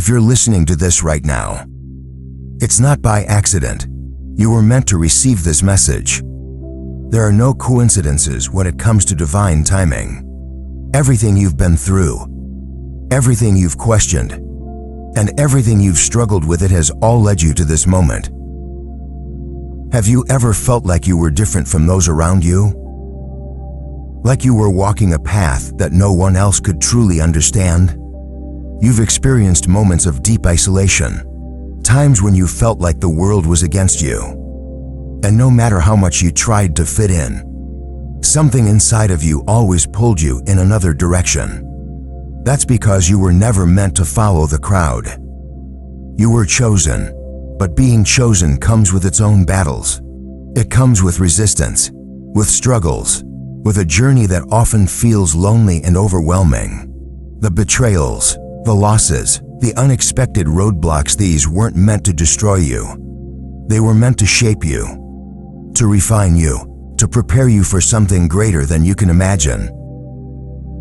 If you're listening to this right now, it's not by accident. You were meant to receive this message. There are no coincidences when it comes to divine timing. Everything you've been through, everything you've questioned, and everything you've struggled with, it has all led you to this moment. Have you ever felt like you were different from those around you? Like you were walking a path that no one else could truly understand? You've experienced moments of deep isolation, times when you felt like the world was against you. And no matter how much you tried to fit in, something inside of you always pulled you in another direction. That's because you were never meant to follow the crowd. You were chosen, but being chosen comes with its own battles. It comes with resistance, with struggles, with a journey that often feels lonely and overwhelming. The betrayals, the losses, the unexpected roadblocks, these weren't meant to destroy you. They were meant to shape you, to refine you, to prepare you for something greater than you can imagine.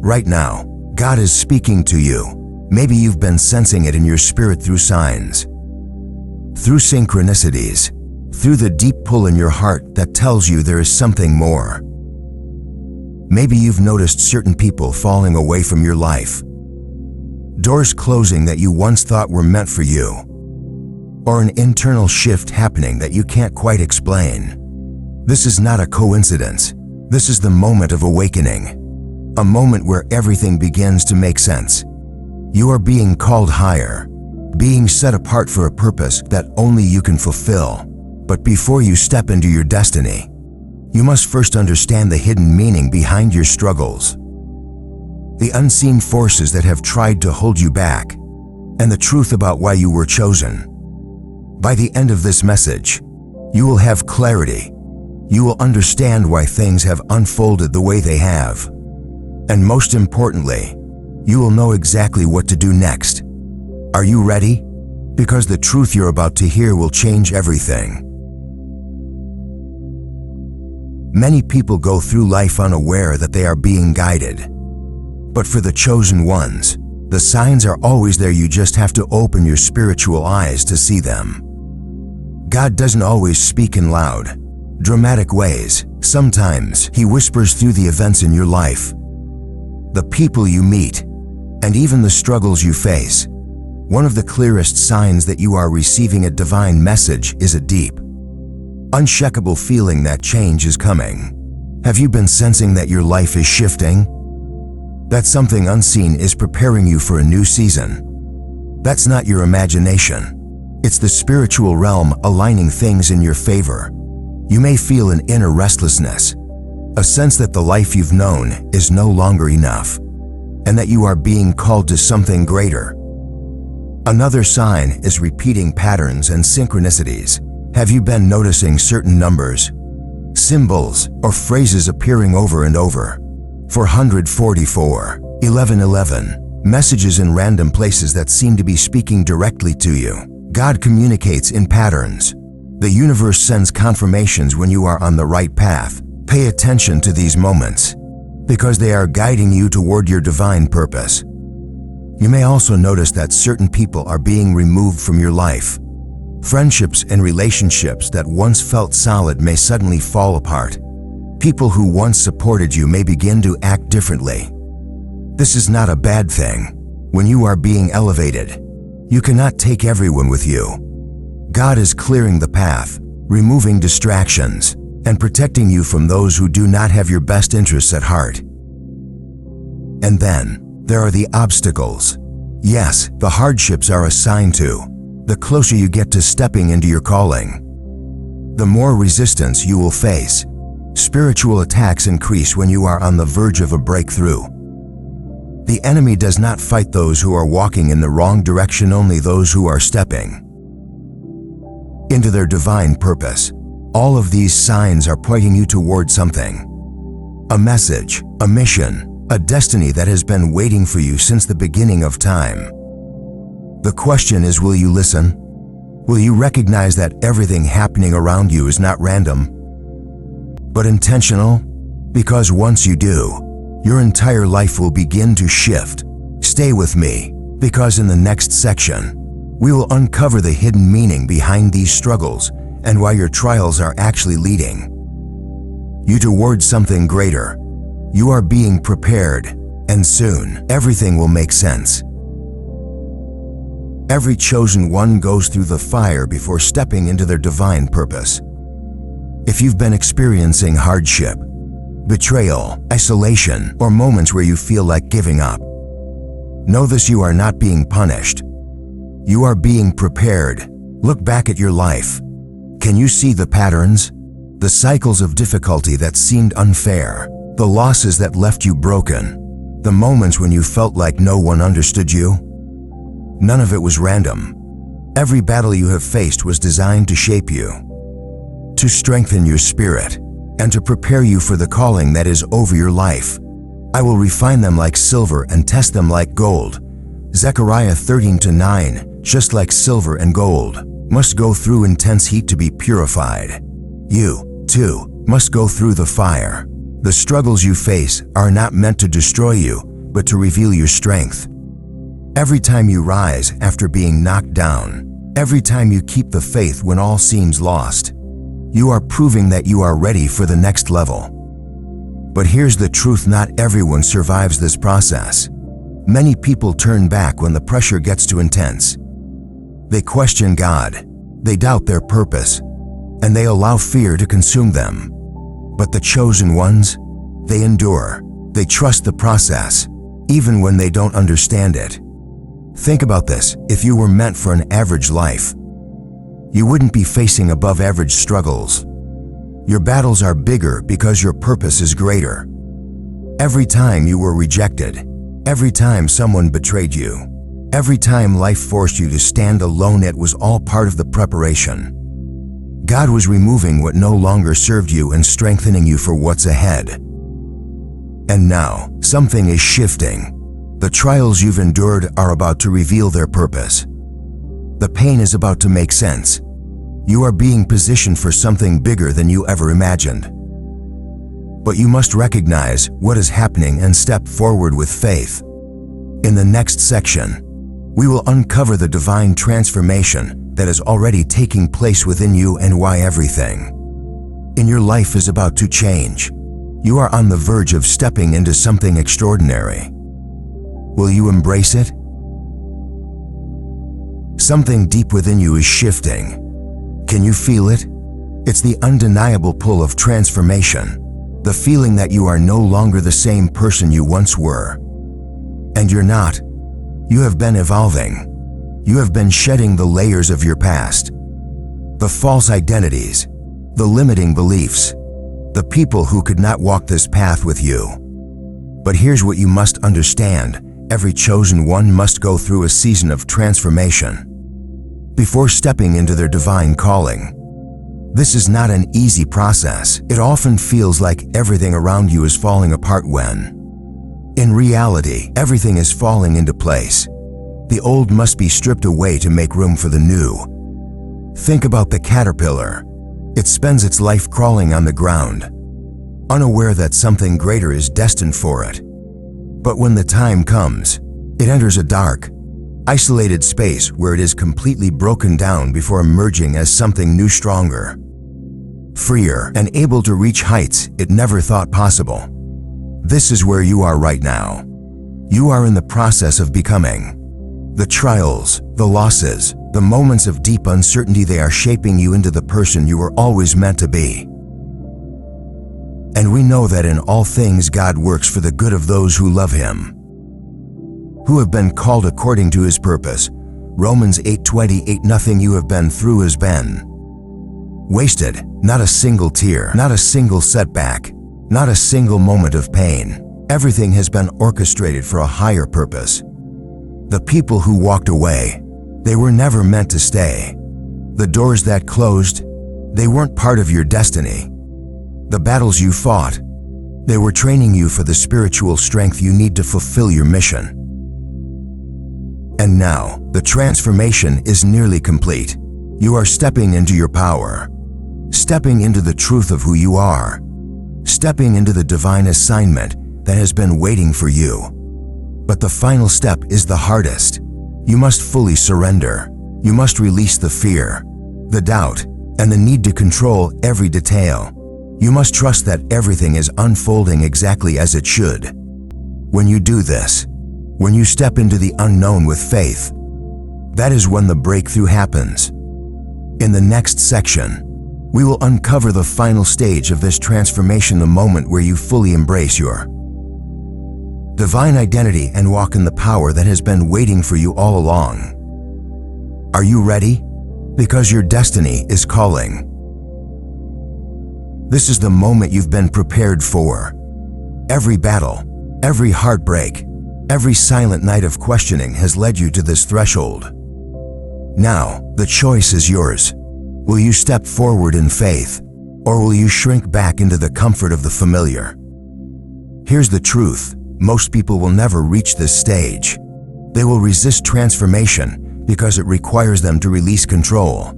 Right now, God is speaking to you. Maybe you've been sensing it in your spirit through signs, through synchronicities, through the deep pull in your heart that tells you there is something more. Maybe you've noticed certain people falling away from your life, doors closing that you once thought were meant for you, or an internal shift happening that you can't quite explain. This is not a coincidence. This is the moment of awakening. A moment where everything begins to make sense. You are being called higher, being set apart for a purpose that only you can fulfill. But before you step into your destiny, you must first understand the hidden meaning behind your struggles, the unseen forces that have tried to hold you back, and the truth about why you were chosen. By the end of this message, you will have clarity. You will understand why things have unfolded the way they have. And most importantly, you will know exactly what to do next. Are you ready? Because the truth you're about to hear will change everything. Many people go through life unaware that they are being guided. But for the chosen ones, the signs are always there. You just have to open your spiritual eyes to see them. God doesn't always speak in loud, dramatic ways. Sometimes He whispers through the events in your life, the people you meet, and even the struggles you face. One of the clearest signs that you are receiving a divine message is a deep, unshakable feeling that change is coming. Have you been sensing that your life is shifting? That something unseen is preparing you for a new season? That's not your imagination. It's the spiritual realm aligning things in your favor. You may feel an inner restlessness, a sense that the life you've known is no longer enough, and that you are being called to something greater. Another sign is repeating patterns and synchronicities. Have you been noticing certain numbers, symbols, or phrases appearing over and over? 444, 1111, messages in random places that seem to be speaking directly to you. God communicates in patterns. The universe sends confirmations when you are on the right path. Pay attention to these moments, because they are guiding you toward your divine purpose. You may also notice that certain people are being removed from your life. Friendships and relationships that once felt solid may suddenly fall apart. People who once supported you may begin to act differently. This is not a bad thing. When you are being elevated, you cannot take everyone with you. God is clearing the path, removing distractions, and protecting you from those who do not have your best interests at heart. And then, there are the obstacles. Yes, the hardships are a sign too. The closer you get to stepping into your calling, the more resistance you will face. Spiritual attacks increase when you are on the verge of a breakthrough. The enemy does not fight those who are walking in the wrong direction, only those who are stepping into their divine purpose. All of these signs are pointing you toward something. A message, a mission, a destiny that has been waiting for you since the beginning of time. The question is, will you listen? Will you recognize that everything happening around you is not random, but intentional? Because once you do, your entire life will begin to shift. Stay with me, Because in the next section, we will uncover the hidden meaning behind these struggles and why your trials are actually leading you towards something greater. You are being prepared, and soon everything will make sense. Every chosen one goes through the fire before stepping into their divine purpose. If you've been experiencing hardship, betrayal, isolation, or moments where you feel like giving up, know this: you are not being punished. You are being prepared. Look back at your life. Can you see the patterns? The cycles of difficulty that seemed unfair, the losses that left you broken, the moments when you felt like no one understood you? None of it was random. Every battle you have faced was designed to shape you, to strengthen your spirit, and to prepare you for the calling that is over your life. I will refine them like silver and test them like gold. Zechariah 13:9, just like silver and gold must go through intense heat to be purified. You, too, must go through the fire. The struggles you face are not meant to destroy you, but to reveal your strength. Every time you rise after being knocked down, every time you keep the faith when all seems lost, you are proving that you are ready for the next level. But here's the truth: not everyone survives this process. Many people turn back when the pressure gets too intense. They question God, they doubt their purpose, and they allow fear to consume them. But the chosen ones, they endure. They trust the process, even when they don't understand it. Think about this: if you were meant for an average life, you wouldn't be facing above average struggles. Your battles are bigger because your purpose is greater. Every time you were rejected, every time someone betrayed you, every time life forced you to stand alone, it was all part of the preparation. God was removing what no longer served you and strengthening you for what's ahead. And now, something is shifting. The trials you've endured are about to reveal their purpose. The pain is about to make sense. You are being positioned for something bigger than you ever imagined. But you must recognize what is happening and step forward with faith. In the next section, we will uncover the divine transformation that is already taking place within you and why everything in your life is about to change. You are on the verge of stepping into something extraordinary. Will you embrace it? Something deep within you is shifting. Can you feel it? It's the undeniable pull of transformation, the feeling that you are no longer the same person you once were. And you're not. You have been evolving. You have been shedding the layers of your past, the false identities, the limiting beliefs, the people who could not walk this path with you. But here's what you must understand: every chosen one must go through a season of transformation before stepping into their divine calling. This is not an easy process. It often feels like everything around you is falling apart when, in reality, everything is falling into place. The old must be stripped away to make room for the new. Think about the caterpillar. It spends its life crawling on the ground, unaware that something greater is destined for it. But when the time comes, it enters a dark, isolated space where it is completely broken down before emerging as something new, stronger, freer, and able to reach heights it never thought possible. This is where you are right now. You are in the process of becoming. The trials, the losses, the moments of deep uncertainty, they are shaping you into the person you were always meant to be. And we know that in all things God works for the good of those who love Him, who have been called according to His purpose. Romans 8:28. Nothing you have been through has been wasted. Not a single tear, not a single setback, not a single moment of pain. Everything has been orchestrated for a higher purpose. The people who walked away, they were never meant to stay. The doors that closed, they weren't part of your destiny. The battles you fought, they were training you for the spiritual strength you need to fulfill your mission. And now, the transformation is nearly complete. You are stepping into your power, stepping into the truth of who you are, stepping into the divine assignment that has been waiting for you. But the final step is the hardest. You must fully surrender. You must release the fear, the doubt, and the need to control every detail. You must trust that everything is unfolding exactly as it should. When you do this, when you step into the unknown with faith, that is when the breakthrough happens. In the next section, we will uncover the final stage of this transformation, the moment where you fully embrace your divine identity and walk in the power that has been waiting for you all along. Are you ready? Because your destiny is calling. This is the moment you've been prepared for. Every battle, every heartbreak, every silent night of questioning has led you to this threshold. Now, the choice is yours. Will you step forward in faith, or will you shrink back into the comfort of the familiar? Here's the truth. Most people will never reach this stage. They will resist transformation because it requires them to release control.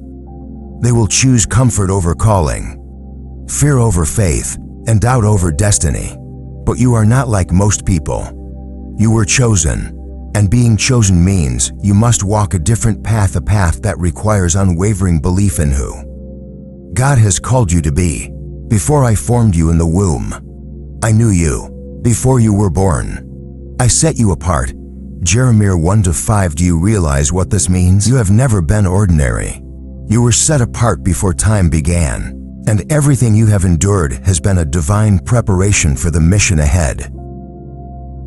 They will choose comfort over calling, fear over faith, and doubt over destiny. But you are not like most people. You were chosen, and being chosen means you must walk a different path, a path that requires unwavering belief in who God has called you to be. Before I formed you in the womb, I knew you. Before you were born, I set you apart. Jeremiah 1-5. Do you realize what this means? You have never been ordinary. You were set apart before time began, and everything you have endured has been a divine preparation for the mission ahead.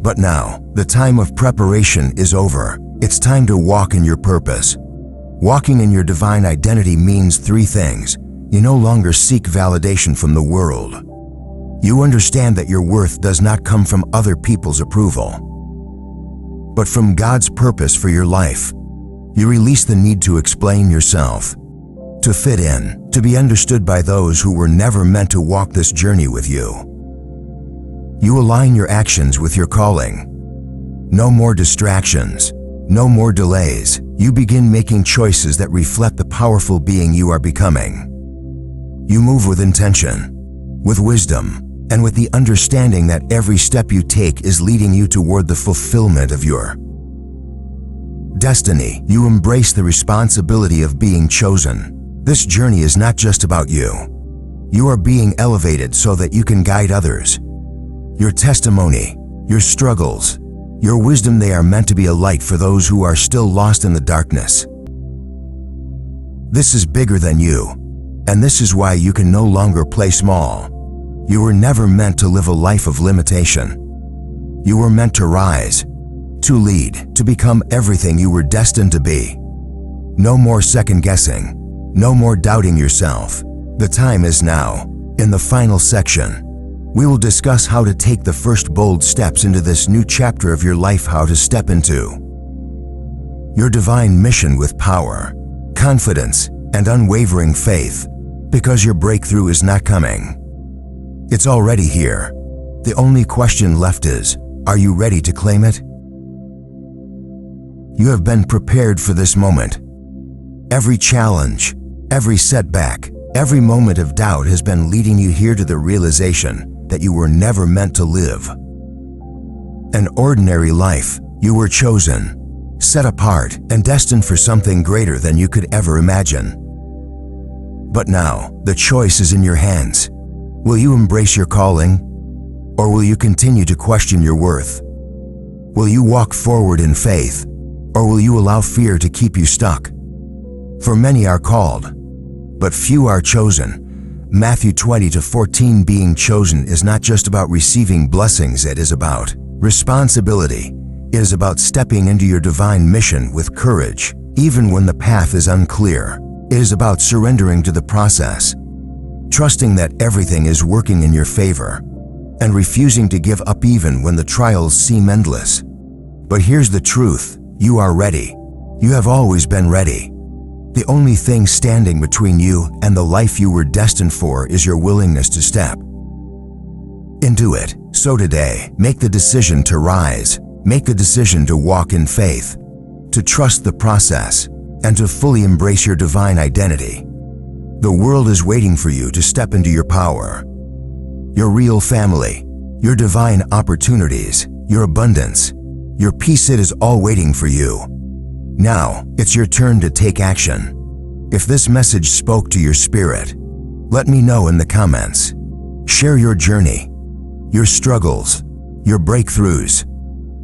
But now, the time of preparation is over. It's time to walk in your purpose. Walking in your divine identity means three things. You no longer seek validation from the world. You understand that your worth does not come from other people's approval, but from God's purpose for your life. You release the need to explain yourself, to fit in, to be understood by those who were never meant to walk this journey with you. You align your actions with your calling. No more distractions, no more delays. You begin making choices that reflect the powerful being you are becoming. You move with intention, with wisdom, and with the understanding that every step you take is leading you toward the fulfillment of your destiny. You embrace the responsibility of being chosen. This journey is not just about you. You are being elevated so that you can guide others. Your testimony, your struggles, your wisdom, they are meant to be a light for those who are still lost in the darkness. This is bigger than you, and this is why you can no longer play small. You were never meant to live a life of limitation. You were meant to rise, to lead, to become everything you were destined to be. No more second guessing, no more doubting yourself. The time is now. In the final section, we will discuss how to take the first bold steps into this new chapter of your life, how to step into your divine mission with power, confidence, and unwavering faith, because your breakthrough is not coming. It's already here. The only question left is, are you ready to claim it? You have been prepared for this moment. Every challenge, every setback, every moment of doubt has been leading you here to the realization that you were never meant to live an ordinary life. You were chosen, set apart, and destined for something greater than you could ever imagine. But now, the choice is in your hands. Will you embrace your calling, or will you continue to question your worth? Will you walk forward in faith, or will you allow fear to keep you stuck? For many are called, but few are chosen. Matthew 20-14. Being chosen is not just about receiving blessings, it is about responsibility. It is about stepping into your divine mission with courage, even when the path is unclear. It is about surrendering to the process, trusting that everything is working in your favor, and refusing to give up even when the trials seem endless. But here's the truth. You are ready. You have always been ready. The only thing standing between you and the life you were destined for is your willingness to step into it. So today, make the decision to rise. Make the decision to walk in faith, to trust the process, and to fully embrace your divine identity. The world is waiting for you to step into your power, your real family, your divine opportunities, your abundance, your peace. It is all waiting for you. Now, it's your turn to take action. If this message spoke to your spirit, let me know in the comments. Share your journey, your struggles, your breakthroughs,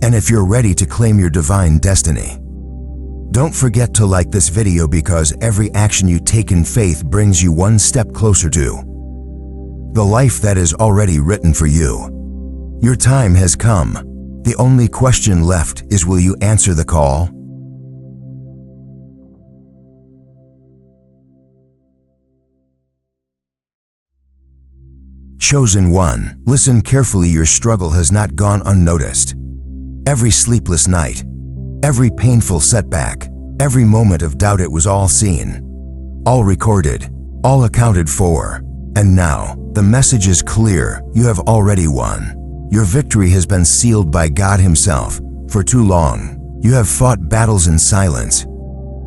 and if you're ready to claim your divine destiny. Don't forget to like this video because every action you take in faith brings you one step closer to the life that is already written for you. Your time has come. The only question left is, will you answer the call? Chosen one, listen carefully. Your struggle has not gone unnoticed. Every sleepless night, every painful setback, every moment of doubt, it was all seen, all recorded, all accounted for. And now, the message is clear. You have already won. Your victory has been sealed by God Himself. For too long, you have fought battles in silence.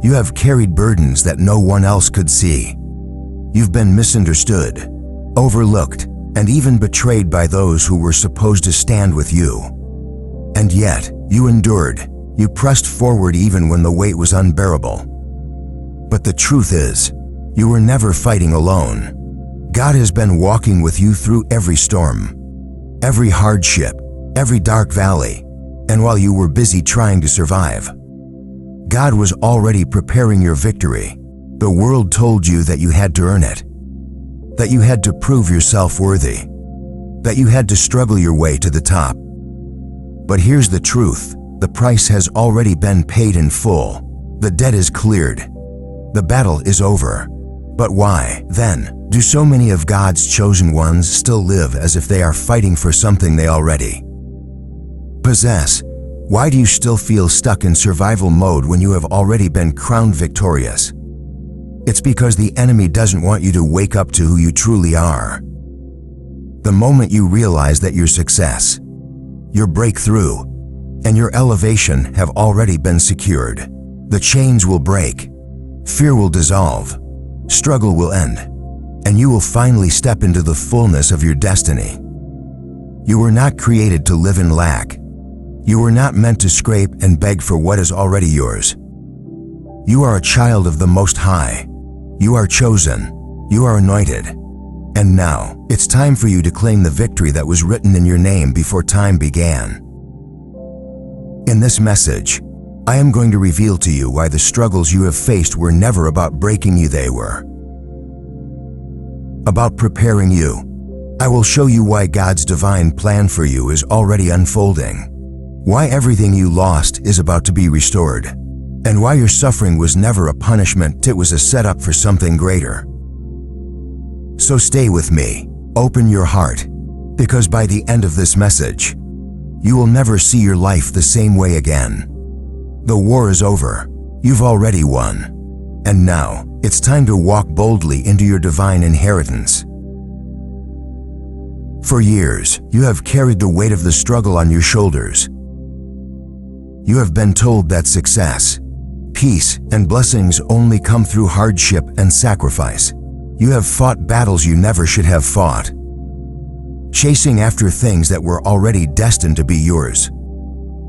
You have carried burdens that no one else could see. You've been misunderstood, overlooked, and even betrayed by those who were supposed to stand with you. And yet, you endured. You pressed forward even when the weight was unbearable. But the truth is, you were never fighting alone. God has been walking with you through every storm, every hardship, every dark valley, and while you were busy trying to survive, God was already preparing your victory. The world told you that you had to earn it, that you had to prove yourself worthy, that you had to struggle your way to the top. But here's the truth. The price has already been paid in full. The debt is cleared. The battle is over. But why, then, do so many of God's chosen ones still live as if they are fighting for something they already possess? Why do you still feel stuck in survival mode when you have already been crowned victorious? It's because the enemy doesn't want you to wake up to who you truly are. The moment you realize that your success, your breakthrough, and your elevation have already been secured, the chains will break, fear will dissolve, struggle will end, and you will finally step into the fullness of your destiny. You were not created to live in lack. You were not meant to scrape and beg for what is already yours. You are a child of the Most High. You are chosen. You are anointed. And now, it's time for you to claim the victory that was written in your name before time began. In this message, I am going to reveal to you why the struggles you have faced were never about breaking you. They were about preparing you. I will show you why God's divine plan for you is already unfolding, why everything you lost is about to be restored, and why your suffering was never a punishment. It was a setup for something greater. So stay with me, open your heart, because by the end of this message, you will never see your life the same way again. The war is over. You've already won. And now, it's time to walk boldly into your divine inheritance. For years, you have carried the weight of the struggle on your shoulders. You have been told that success, peace, and blessings only come through hardship and sacrifice. You have fought battles you never should have fought, chasing after things that were already destined to be yours.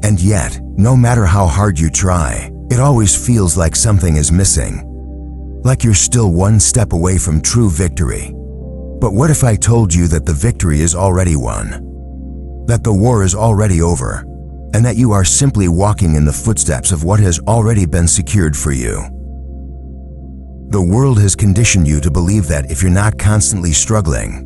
And yet, no matter how hard you try, it always feels like something is missing, like you're still one step away from true victory. But what if I told you that the victory is already won, that the war is already over, and that you are simply walking in the footsteps of what has already been secured for you? The world has conditioned you to believe that if you're not constantly struggling,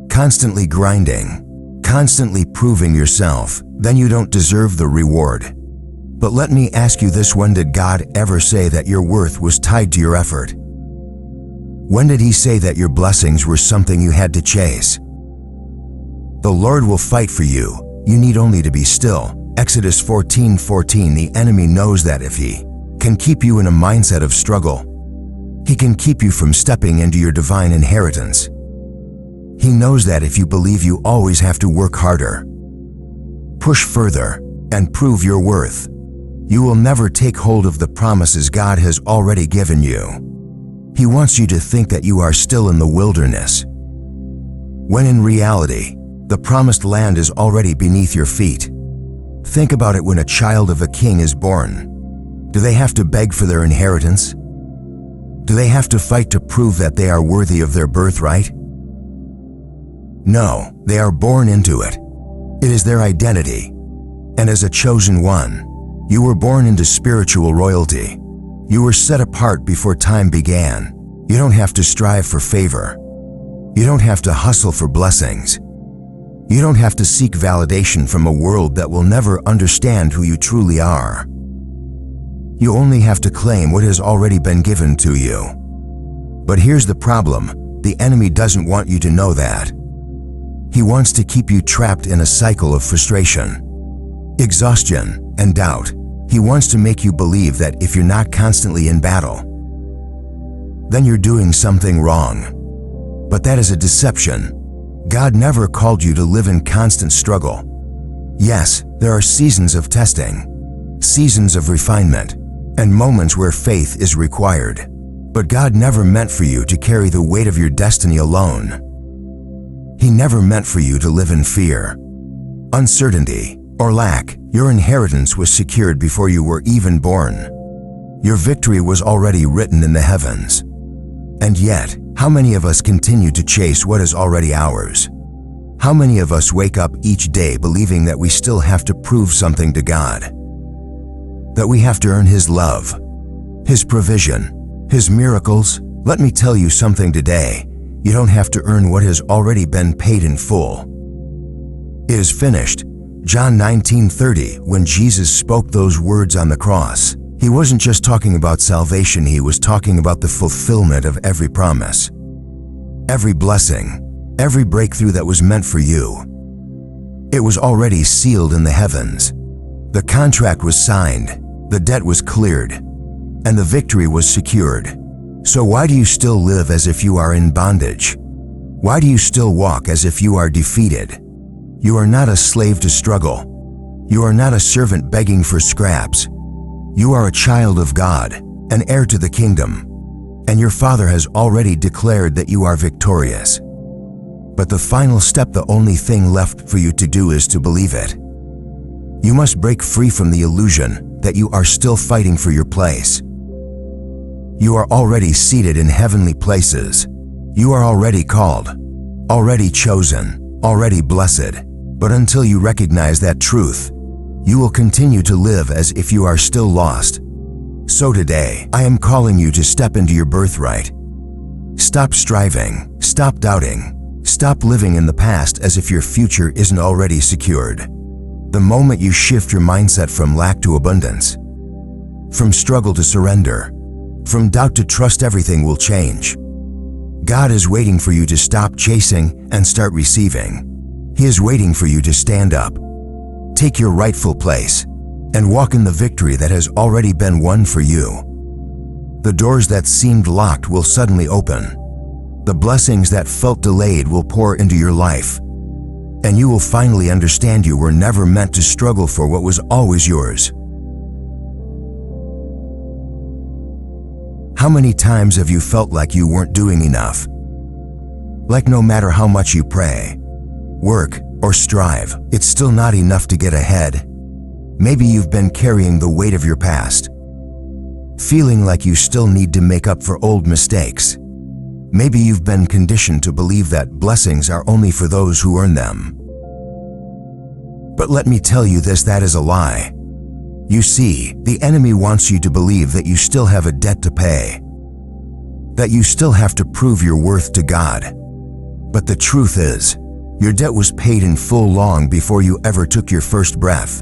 constantly grinding, constantly proving yourself, then you don't deserve the reward. But let me ask you this: when did God ever say that your worth was tied to your effort? When did He say that your blessings were something you had to chase? The Lord will fight for you. You need only to be still. Exodus 14:14. The enemy knows that if he can keep you in a mindset of struggle, he can keep you from stepping into your divine inheritance. He knows that if you believe you always have to work harder, push further, and prove your worth, you will never take hold of the promises God has already given you. He wants you to think that you are still in the wilderness, when in reality, the promised land is already beneath your feet. Think about it: when a child of a king is born, Do they have to beg for their inheritance? Do they have to fight to prove that they are worthy of their birthright? No, they are born into it. It is their identity. And as a chosen one, you were born into spiritual royalty. You were set apart before time began. You don't have to strive for favor. You don't have to hustle for blessings. You don't have to seek validation from a world that will never understand who you truly are. You only have to claim what has already been given to you. But here's the problem: the enemy doesn't want you to know that. He wants to keep you trapped in a cycle of frustration, exhaustion, and doubt. He wants to make you believe that if you're not constantly in battle, then you're doing something wrong. But that is a deception. God never called you to live in constant struggle. Yes, there are seasons of testing, seasons of refinement, and moments where faith is required. But God never meant for you to carry the weight of your destiny alone. He never meant for you to live in fear, uncertainty, or lack. Your inheritance was secured before you were even born. Your victory was already written in the heavens. And yet, how many of us continue to chase what is already ours? How many of us wake up each day believing that we still have to prove something to God? That we have to earn His love, His provision, His miracles? Let me tell you something today. You don't have to earn what has already been paid in full. It is finished. John 19:30, when Jesus spoke those words on the cross, He wasn't just talking about salvation, He was talking about the fulfillment of every promise, every blessing, every breakthrough that was meant for you. It was already sealed in the heavens. The contract was signed, the debt was cleared, and the victory was secured. So why do you still live as if you are in bondage? Why do you still walk as if you are defeated? You are not a slave to struggle. You are not a servant begging for scraps. You are a child of God, an heir to the kingdom, and your Father has already declared that you are victorious. But the final step, the only thing left for you to do is to believe it. You must break free from the illusion that you are still fighting for your place. You are already seated in heavenly places. You are already called, already chosen, already blessed. But until you recognize that truth, you will continue to live as if you are still lost. So today, I am calling you to step into your birthright. Stop striving, stop doubting, stop living in the past as if your future isn't already secured. The moment you shift your mindset from lack to abundance, from struggle to surrender, from doubt to trust, everything will change. God is waiting for you to stop chasing and start receiving. He is waiting for you to stand up, take your rightful place, and walk in the victory that has already been won for you. The doors that seemed locked will suddenly open. The blessings that felt delayed will pour into your life. And you will finally understand you were never meant to struggle for what was always yours. How many times have you felt like you weren't doing enough? Like no matter how much you pray, work, or strive, it's still not enough to get ahead. Maybe you've been carrying the weight of your past, feeling like you still need to make up for old mistakes. Maybe you've been conditioned to believe that blessings are only for those who earn them. But let me tell you this, that is a lie. You see, the enemy wants you to believe that you still have a debt to pay, that you still have to prove your worth to God. But the truth is, your debt was paid in full long before you ever took your first breath.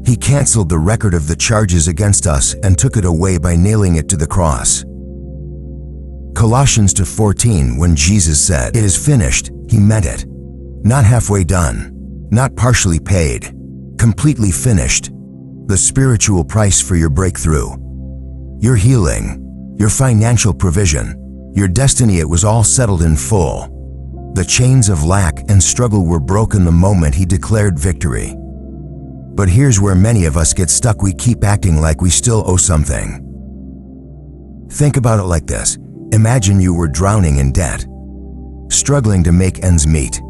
He canceled the record of the charges against us and took it away by nailing it to the cross. Colossians 2:14, when Jesus said, "It is finished," He meant it. Not halfway done, not partially paid, completely finished. The spiritual price for your breakthrough, your healing, your financial provision, your destiny, it was all settled in full. The chains of lack and struggle were broken the moment He declared victory. But here's where many of us get stuck. We keep acting like we still owe something. Think about it like this. Imagine you were drowning in debt, struggling to make ends meet,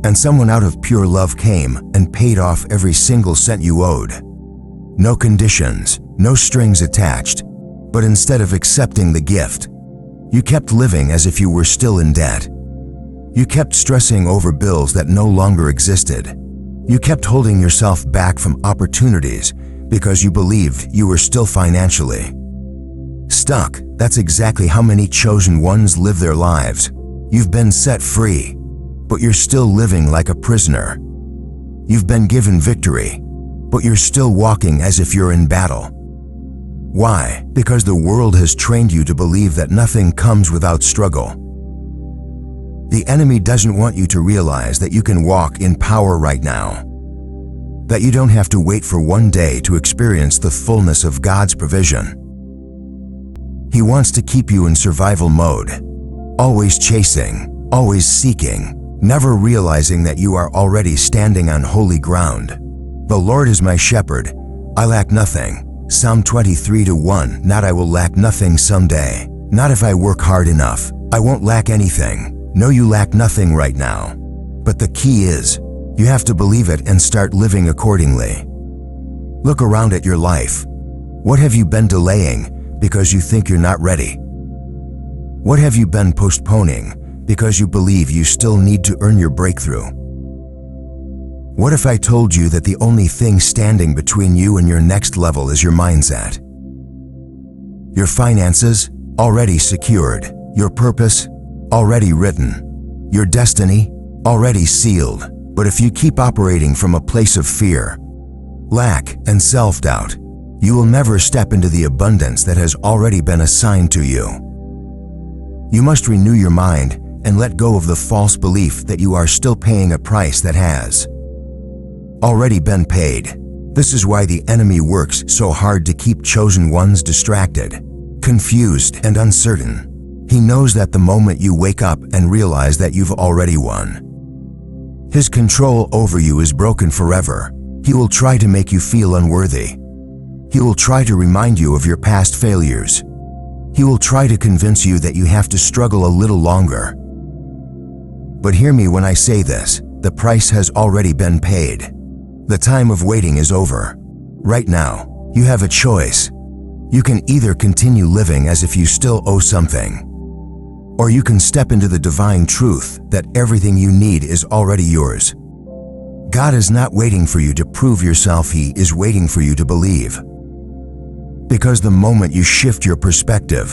and someone out of pure love came and paid off every single cent you owed. No conditions, no strings attached, but instead of accepting the gift, you kept living as if you were still in debt. You kept stressing over bills that no longer existed. You kept holding yourself back from opportunities because you believed you were still financially stuck. That's exactly how many chosen ones live their lives. You've been set free, but you're still living like a prisoner. You've been given victory, but you're still walking as if you're in battle. Why? Because the world has trained you to believe that nothing comes without struggle. The enemy doesn't want you to realize that you can walk in power right now, that you don't have to wait for one day to experience the fullness of God's provision. He wants to keep you in survival mode, always chasing, always seeking, never realizing that you are already standing on holy ground. The Lord is my shepherd, I lack nothing. Psalm 23:1. Not I will lack nothing someday. Not if I work hard enough. I won't lack anything. No, you lack nothing right now. But the key is, you have to believe it and start living accordingly. Look around at your life. What have you been delaying because you think you're not ready? What have you been postponing because you believe you still need to earn your breakthrough? What if I told you that the only thing standing between you and your next level is your mindset? Your finances, already secured. Your purpose, already written. Your destiny, already sealed. But if you keep operating from a place of fear, lack, and self-doubt, you will never step into the abundance that has already been assigned to you. You must renew your mind and let go of the false belief that you are still paying a price that has already been paid. This is why the enemy works so hard to keep chosen ones distracted, confused, and uncertain. He knows that the moment you wake up and realize that you've already won, his control over you is broken forever. He will try to make you feel unworthy. He will try to remind you of your past failures. He will try to convince you that you have to struggle a little longer. But hear me when I say this, the price has already been paid. The time of waiting is over. Right now, you have a choice. You can either continue living as if you still owe something, or you can step into the divine truth that everything you need is already yours. God is not waiting for you to prove yourself, He is waiting for you to believe. Because the moment you shift your perspective,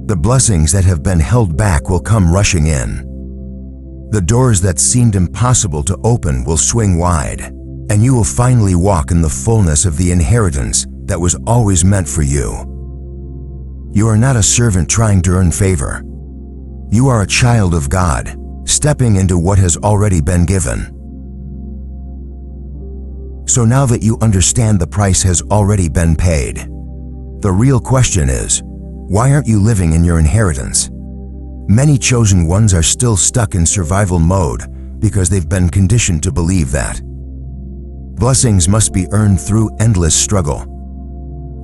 the blessings that have been held back will come rushing in. The doors that seemed impossible to open will swing wide, and you will finally walk in the fullness of the inheritance that was always meant for you. You are not a servant trying to earn favor. You are a child of God, stepping into what has already been given. So now that you understand the price has already been paid, the real question is, why aren't you living in your inheritance? Many chosen ones are still stuck in survival mode because they've been conditioned to believe that blessings must be earned through endless struggle.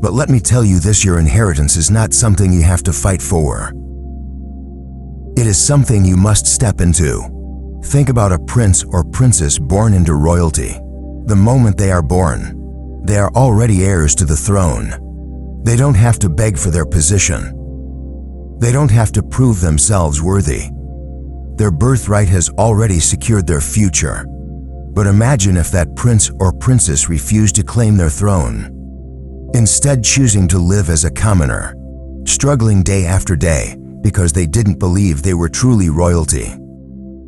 But let me tell you this, your inheritance is not something you have to fight for. It is something you must step into. Think about a prince or princess born into royalty. The moment they are born, they are already heirs to the throne. They don't have to beg for their position. They don't have to prove themselves worthy. Their birthright has already secured their future. But imagine if that prince or princess refused to claim their throne, instead choosing to live as a commoner, struggling day after day because they didn't believe they were truly royalty.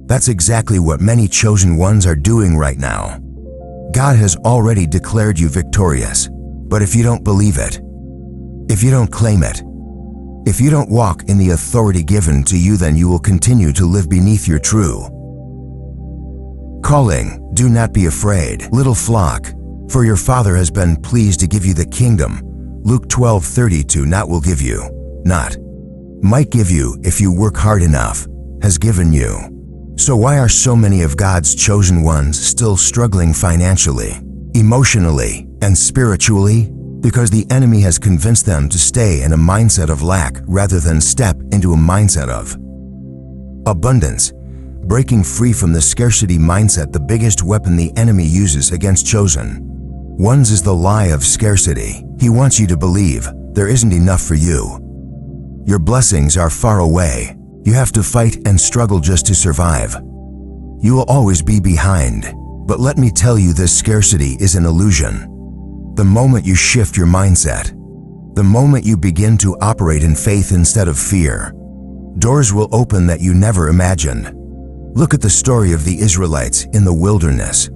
That's exactly what many chosen ones are doing right now. God has already declared you victorious, but if you don't believe it, if you don't claim it, if you don't walk in the authority given to you, then you will continue to live beneath your true calling. Do not be afraid, little flock, for your Father has been pleased to give you the kingdom. Luke 12:32. Not will give you, not might give you if you work hard enough, has given you. So why are so many of God's chosen ones still struggling financially, emotionally, and spiritually? Because the enemy has convinced them to stay in a mindset of lack rather than step into a mindset of abundance. Breaking free from the scarcity mindset, the biggest weapon the enemy uses against chosen ones is the lie of scarcity. He wants you to believe there isn't enough for you. Your blessings are far away. You have to fight and struggle just to survive. You will always be behind. But let me tell you, this scarcity is an illusion. The moment you shift your mindset, the moment you begin to operate in faith instead of fear, doors will open that you never imagined. Look at the story of the Israelites in the wilderness.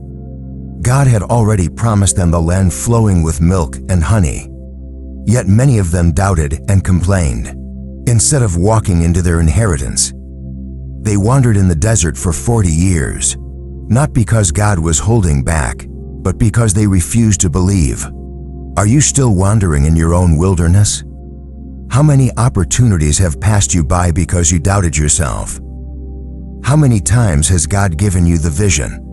God had already promised them the land flowing with milk and honey. Yet many of them doubted and complained. Instead of walking into their inheritance, they wandered in the desert for 40 years, not because God was holding back, but because they refused to believe. Are you still wandering in your own wilderness? How many opportunities have passed you by because you doubted yourself? How many times has God given you the vision,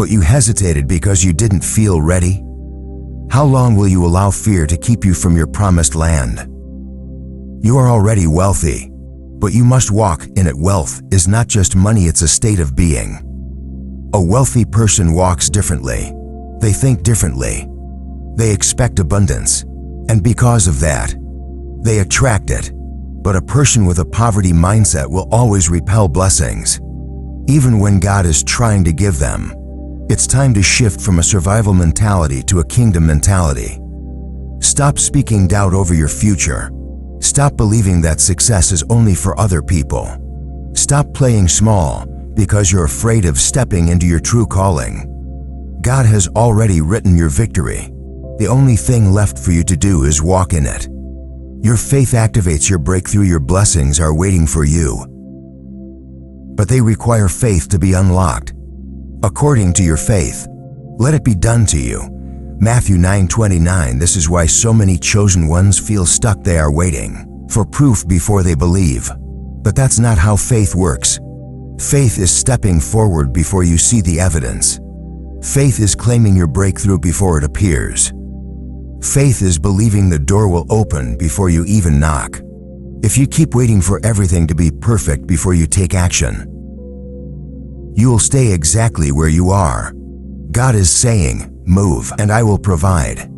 but you hesitated because you didn't feel ready? How long will you allow fear to keep you from your promised land? You are already wealthy, but you must walk in it. Wealth is not just money, it's a state of being. A wealthy person walks differently. They think differently. They expect abundance, and because of that, they attract it. But a person with a poverty mindset will always repel blessings, even when God is trying to give them. It's time to shift from a survival mentality to a kingdom mentality. Stop speaking doubt over your future. Stop believing that success is only for other people. Stop playing small because you're afraid of stepping into your true calling. God has already written your victory. The only thing left for you to do is walk in it. Your faith activates your breakthrough. Your blessings are waiting for you, but they require faith to be unlocked. According to your faith, let it be done to you. Matthew 9:29. This is why so many chosen ones feel stuck. They are waiting for proof before they believe. But that's not how faith works. Faith is stepping forward before you see the evidence. Faith is claiming your breakthrough before it appears. Faith is believing the door will open before you even knock. If you keep waiting for everything to be perfect before you take action, you will stay exactly where you are. God is saying, move and I will provide.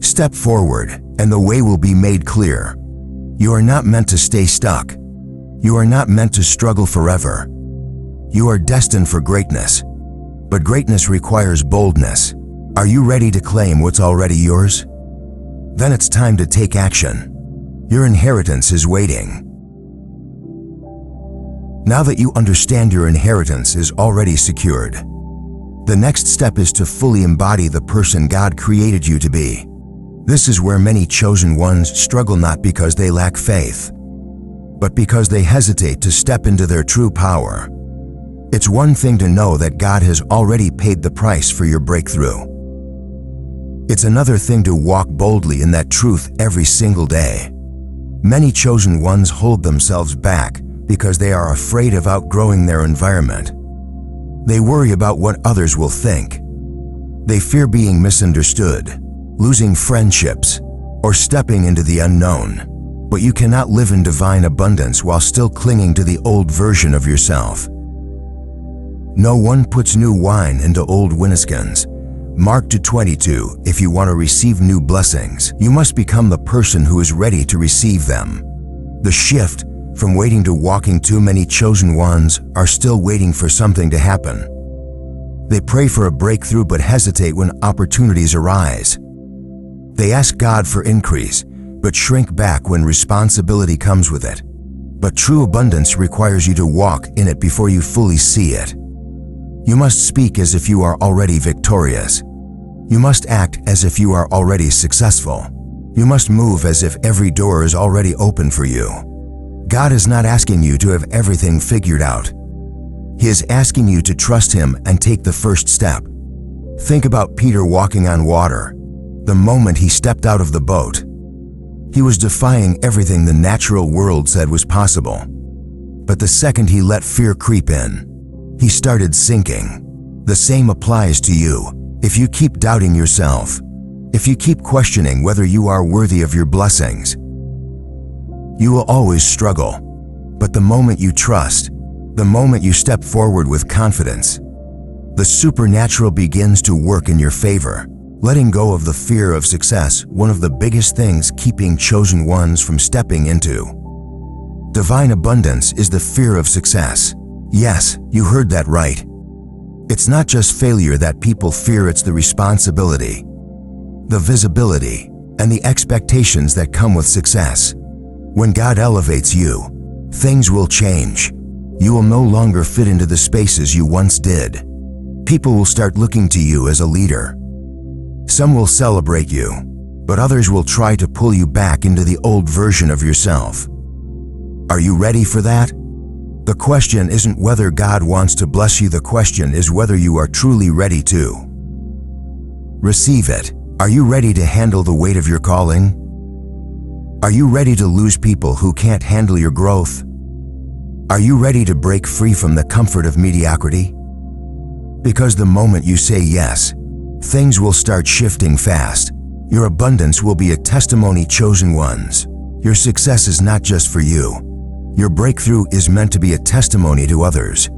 Step forward and the way will be made clear. You are not meant to stay stuck. You are not meant to struggle forever. You are destined for greatness, but greatness requires boldness. Are you ready to claim what's already yours? Then it's time to take action. Your inheritance is waiting. Now that you understand your inheritance is already secured, the next step is to fully embody the person God created you to be. This is where many chosen ones struggle, not because they lack faith, but because they hesitate to step into their true power. It's one thing to know that God has already paid the price for your breakthrough. It's another thing to walk boldly in that truth every single day. Many chosen ones hold themselves back because they are afraid of outgrowing their environment. They worry about what others will think. They fear being misunderstood, losing friendships, or stepping into the unknown. But you cannot live in divine abundance while still clinging to the old version of yourself. No one puts new wine into old wineskins. Mark 2:22. If you want to receive new blessings, you must become the person who is ready to receive them. The shift from waiting to walking. Too many chosen ones are still waiting for something to happen. They pray for a breakthrough but hesitate when opportunities arise. They ask God for increase, but shrink back when responsibility comes with it. But true abundance requires you to walk in it before you fully see it. You must speak as if you are already victorious. You must act as if you are already successful. You must move as if every door is already open for you. God is not asking you to have everything figured out. He is asking you to trust Him and take the first step. Think about Peter walking on water. The moment he stepped out of the boat, he was defying everything the natural world said was possible. But the second he let fear creep in, he started sinking. The same applies to you. If you keep doubting yourself, if you keep questioning whether you are worthy of your blessings, you will always struggle. But the moment you trust, the moment you step forward with confidence, the supernatural begins to work in your favor. Letting go of the fear of success, one of the biggest things keeping chosen ones from stepping into divine abundance is the fear of success. Yes, you heard that right. It's not just failure that people fear, it's the responsibility, the visibility, and the expectations that come with success. When God elevates you, things will change. You will no longer fit into the spaces you once did. People will start looking to you as a leader. Some will celebrate you, but others will try to pull you back into the old version of yourself. Are you ready for that? The question isn't whether God wants to bless you, the question is whether you are truly ready to receive it. Are you ready to handle the weight of your calling? Are you ready to lose people who can't handle your growth? Are you ready to break free from the comfort of mediocrity? Because the moment you say yes, things will start shifting fast. Your abundance will be a testimony, chosen ones. Your success is not just for you. Your breakthrough is meant to be a testimony to others.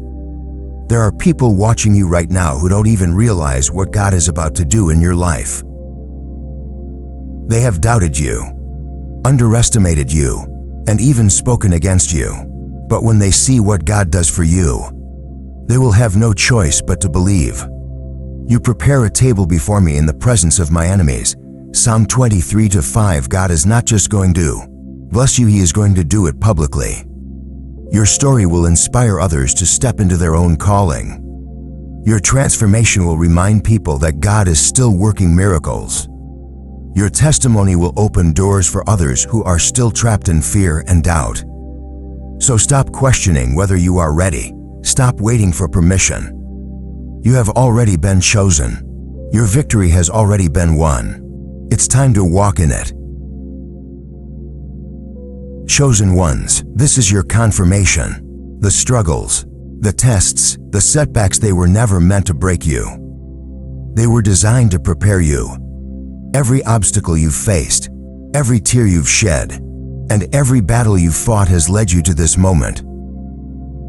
There are people watching you right now who don't even realize what God is about to do in your life. They have doubted you, underestimated you, and even spoken against you. But when they see what God does for you, they will have no choice but to believe. You prepare a table before me in the presence of my enemies. Psalm 23:5. God is not just going to bless you, He is going to do it publicly. Your story will inspire others to step into their own calling. Your transformation will remind people that God is still working miracles. Your testimony will open doors for others who are still trapped in fear and doubt. So stop questioning whether you are ready. Stop waiting for permission. You have already been chosen. Your victory has already been won. It's time to walk in it. Chosen ones, this is your confirmation. The struggles, the tests, the setbacks, they were never meant to break you. They were designed to prepare you. Every obstacle you've faced, every tear you've shed, and every battle you've fought has led you to this moment.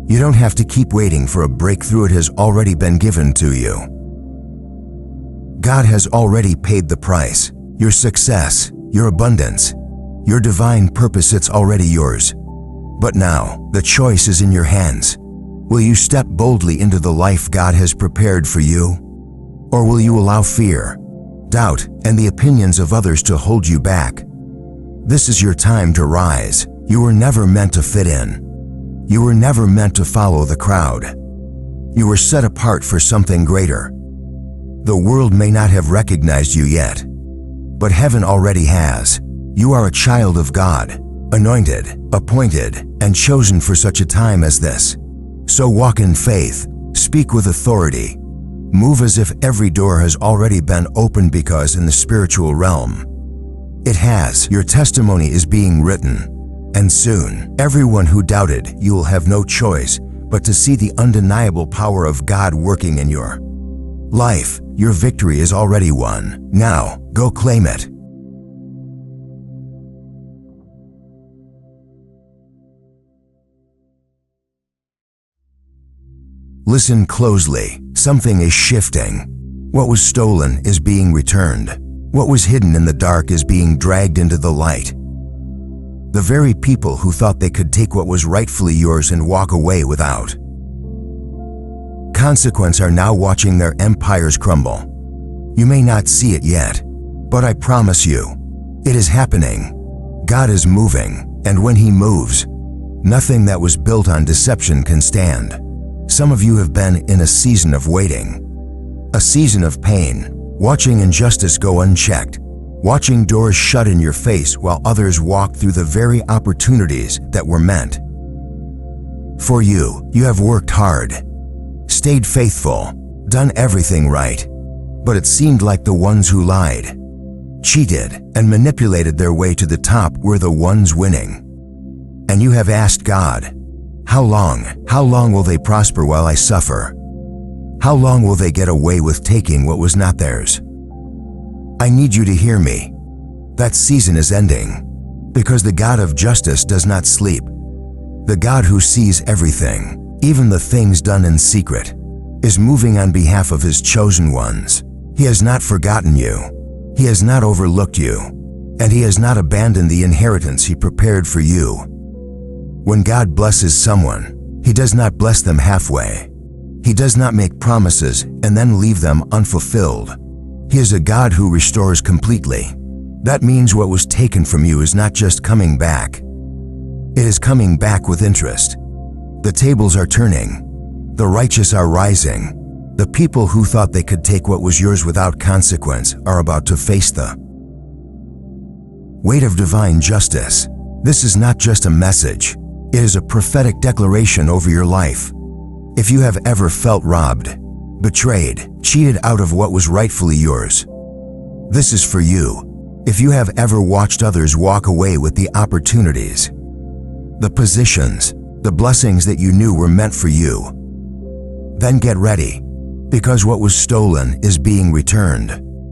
You don't have to keep waiting for a breakthrough. It has already been given to you. God has already paid the price. Your success, your abundance, your divine purpose, it's already yours. But now, the choice is in your hands. Will you step boldly into the life God has prepared for you? Or will you allow fear, doubt, and the opinions of others to hold you back? This is your time to rise. You were never meant to fit in. You were never meant to follow the crowd. You were set apart for something greater. The world may not have recognized you yet, but heaven already has. You are a child of God, anointed, appointed, and chosen for such a time as this. So walk in faith, speak with authority, move as if every door has already been opened, because in the spiritual realm, it has. Your testimony is being written. And soon, everyone who doubted you will have no choice but to see the undeniable power of God working in your life. Your victory is already won. Now, go claim it. Listen closely. Something is shifting. What was stolen is being returned. What was hidden in the dark is being dragged into the light. The very people who thought they could take what was rightfully yours and walk away without consequence are now watching their empires crumble. You may not see it yet, but I promise you, it is happening. God is moving, and when He moves, nothing that was built on deception can stand. Some of you have been in a season of waiting, a season of pain, watching injustice go unchecked, watching doors shut in your face while others walk through the very opportunities that were meant for you. You have worked hard, stayed faithful, done everything right, but it seemed like the ones who lied, cheated, and manipulated their way to the top were the ones winning. And you have asked God, how long? How long will they prosper while I suffer? How long will they get away with taking what was not theirs? I need you to hear me. That season is ending, because the God of justice does not sleep. The God who sees everything, even the things done in secret, is moving on behalf of His chosen ones. He has not forgotten you. He has not overlooked you. And He has not abandoned the inheritance He prepared for you. When God blesses someone, He does not bless them halfway. He does not make promises and then leave them unfulfilled. He is a God who restores completely. That means what was taken from you is not just coming back. It is coming back with interest. The tables are turning. The righteous are rising. The people who thought they could take what was yours without consequence are about to face the weight of divine justice. This is not just a message. It is a prophetic declaration over your life. If you have ever felt robbed, betrayed, cheated out of what was rightfully yours, this is for you. If you have ever watched others walk away with the opportunities, the positions, the blessings that you knew were meant for you, then get ready, because what was stolen is being returned.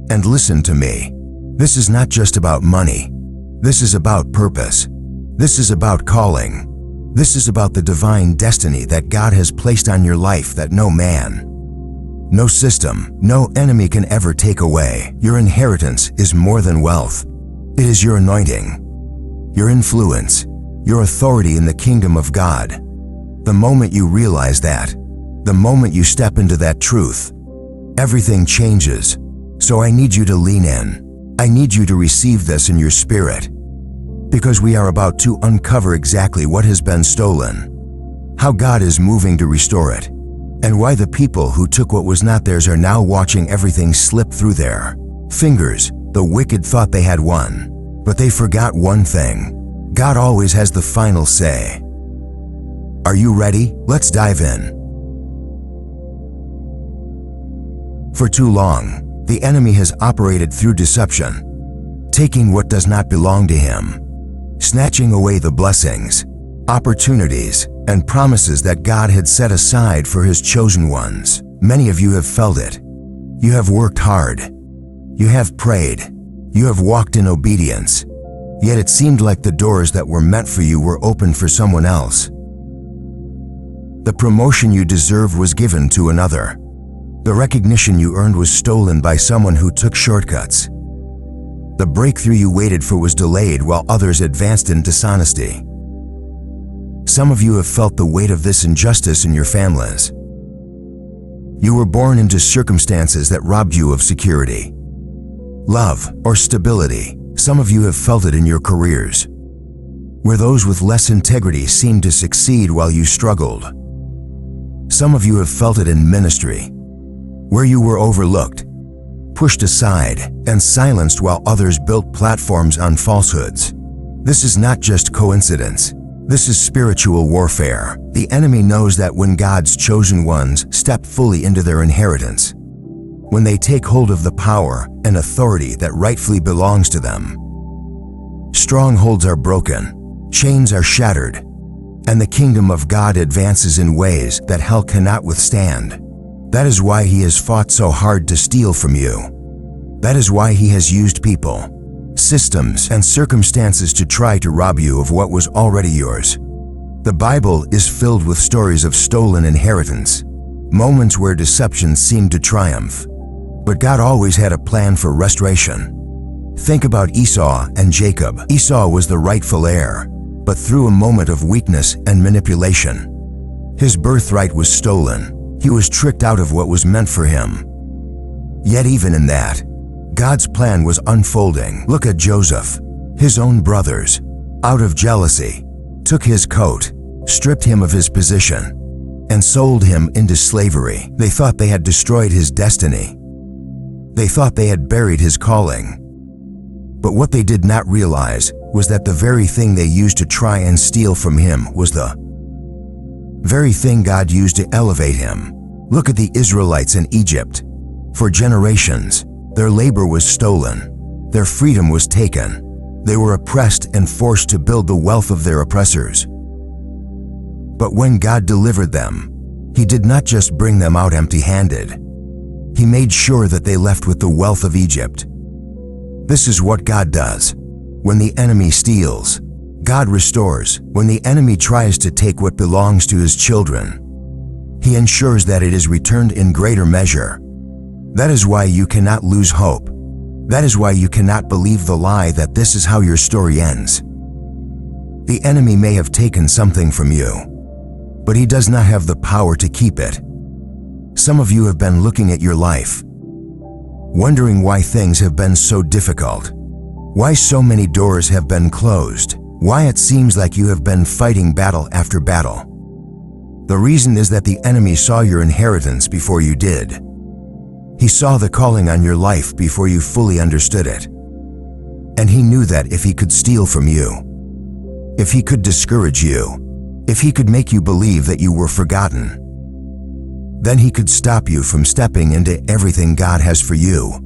And listen to me. This is not just about money. This is about purpose. This is about calling. This is about the divine destiny that God has placed on your life that no man, no system, no enemy can ever take away. Your inheritance is more than wealth. It is your anointing, your influence, your authority in the kingdom of God. The moment you realize that, the moment you step into that truth, everything changes. So I need you to lean in. I need you to receive this in your spirit, because we are about to uncover exactly what has been stolen, how God is moving to restore it, and why the people who took what was not theirs are now watching everything slip through their fingers. The wicked thought they had won, but they forgot one thing. God always has the final say. Are you ready? Let's dive in. For too long, the enemy has operated through deception, taking what does not belong to him, snatching away the blessings, opportunities, and promises that God had set aside for His chosen ones. Many of you have felt it. You have worked hard. You have prayed. You have walked in obedience. Yet it seemed like the doors that were meant for you were open for someone else. The promotion you deserved was given to another. The recognition you earned was stolen by someone who took shortcuts. The breakthrough you waited for was delayed while others advanced in dishonesty. Some of you have felt the weight of this injustice in your families. You were born into circumstances that robbed you of security, love, or stability. Some of you have felt it in your careers, where those with less integrity seemed to succeed while you struggled. Some of you have felt it in ministry, where you were overlooked, pushed aside, and silenced while others built platforms on falsehoods. This is not just coincidence. This is spiritual warfare. The enemy knows that when God's chosen ones step fully into their inheritance, when they take hold of the power and authority that rightfully belongs to them, strongholds are broken, chains are shattered, and the kingdom of God advances in ways that hell cannot withstand. That is why he has fought so hard to steal from you. That is why he has used people, systems, and circumstances to try to rob you of what was already yours. The Bible is filled with stories of stolen inheritance, moments where deception seemed to triumph. But God always had a plan for restoration. Think about Esau and Jacob. Esau was the rightful heir, but through a moment of weakness and manipulation, his birthright was stolen. He was tricked out of what was meant for him. Yet even in that, God's plan was unfolding. Look at Joseph. His own brothers, out of jealousy, took his coat, stripped him of his position, and sold him into slavery. They thought they had destroyed his destiny. They thought they had buried his calling. But what they did not realize was that the very thing they used to try and steal from him was the very thing God used to elevate him. Look at the Israelites in Egypt. For generations, their labor was stolen. Their freedom was taken. They were oppressed and forced to build the wealth of their oppressors. But when God delivered them, He did not just bring them out empty-handed. He made sure that they left with the wealth of Egypt. This is what God does. When the enemy steals, God restores. When the enemy tries to take what belongs to His children, He ensures that it is returned in greater measure. That is why you cannot lose hope. That is why you cannot believe the lie that this is how your story ends. The enemy may have taken something from you, but he does not have the power to keep it. Some of you have been looking at your life, wondering why things have been so difficult, why so many doors have been closed, why it seems like you have been fighting battle after battle. The reason is that the enemy saw your inheritance before you did. He saw the calling on your life before you fully understood it. And he knew that if he could steal from you, if he could discourage you, if he could make you believe that you were forgotten, then he could stop you from stepping into everything God has for you.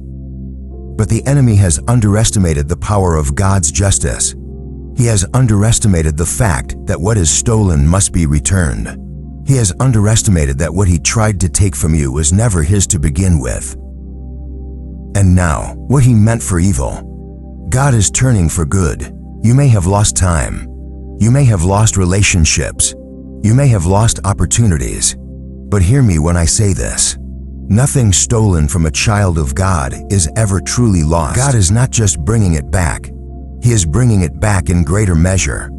But the enemy has underestimated the power of God's justice. He has underestimated the fact that what is stolen must be returned. He has underestimated that what he tried to take from you was never his to begin with. And now, what he meant for evil, God is turning for good. You may have lost time. You may have lost relationships. You may have lost opportunities. But hear me when I say this. Nothing stolen from a child of God is ever truly lost. God is not just bringing it back. He is bringing it back in greater measure.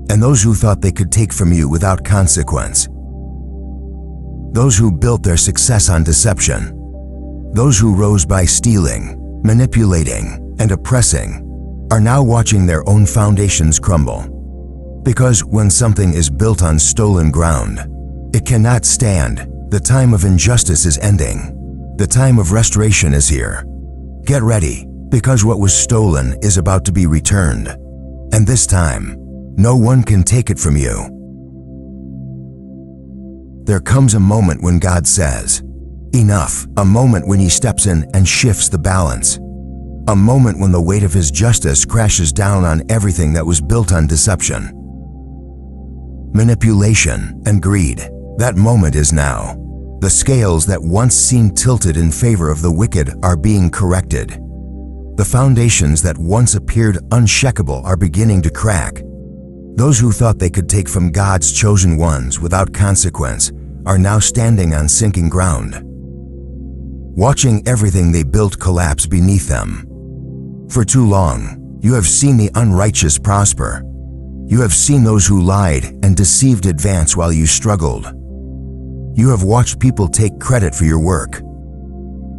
And those who thought they could take from you without consequence, those who built their success on deception, those who rose by stealing, manipulating, and oppressing, are now watching their own foundations crumble. Because when something is built on stolen ground, it cannot stand. The time of injustice is ending. The time of restoration is here. Get ready, because what was stolen is about to be returned. And this time, no one can take it from you. There comes a moment when God says, enough, a moment when he steps in and shifts the balance, a moment when the weight of his justice crashes down on everything that was built on deception, manipulation, and greed. That moment is now. The scales that once seemed tilted in favor of the wicked are being corrected. The foundations that once appeared unshakable are beginning to crack. Those who thought they could take from God's chosen ones without consequence are now standing on sinking ground, watching everything they built collapse beneath them. For too long, you have seen the unrighteous prosper. You have seen those who lied and deceived advance while you struggled. You have watched people take credit for your work,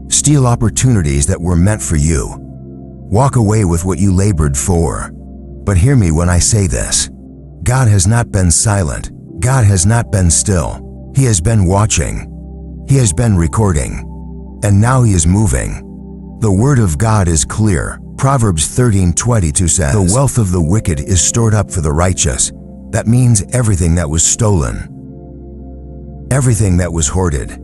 steal opportunities that were meant for you, walk away with what you labored for. But hear me when I say this. God has not been silent. God has not been still. He has been watching. He has been recording. And now he is moving. The word of God is clear. Proverbs 13:22 says, "The wealth of the wicked is stored up for the righteous." That means everything that was stolen, everything that was hoarded,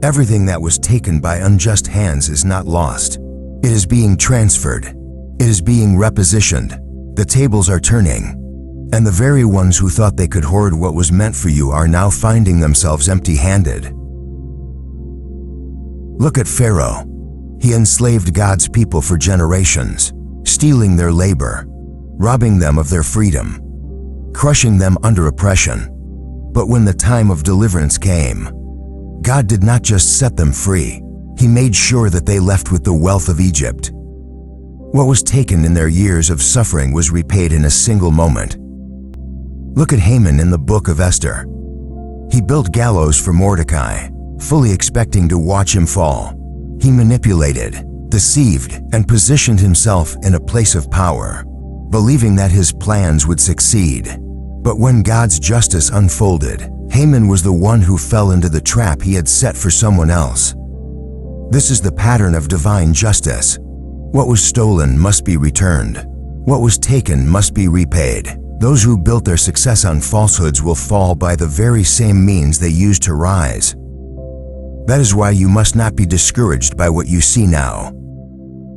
everything that was taken by unjust hands is not lost. It is being transferred. It is being repositioned. The tables are turning. And the very ones who thought they could hoard what was meant for you are now finding themselves empty-handed. Look at Pharaoh. He enslaved God's people for generations, stealing their labor, robbing them of their freedom, crushing them under oppression. But when the time of deliverance came, God did not just set them free. He made sure that they left with the wealth of Egypt. What was taken in their years of suffering was repaid in a single moment. Look at Haman in the book of Esther. He built gallows for Mordecai, fully expecting to watch him fall. He manipulated, deceived, and positioned himself in a place of power, believing that his plans would succeed. But when God's justice unfolded, Haman was the one who fell into the trap he had set for someone else. This is the pattern of divine justice. What was stolen must be returned. What was taken must be repaid. Those who built their success on falsehoods will fall by the very same means they used to rise. That is why you must not be discouraged by what you see now.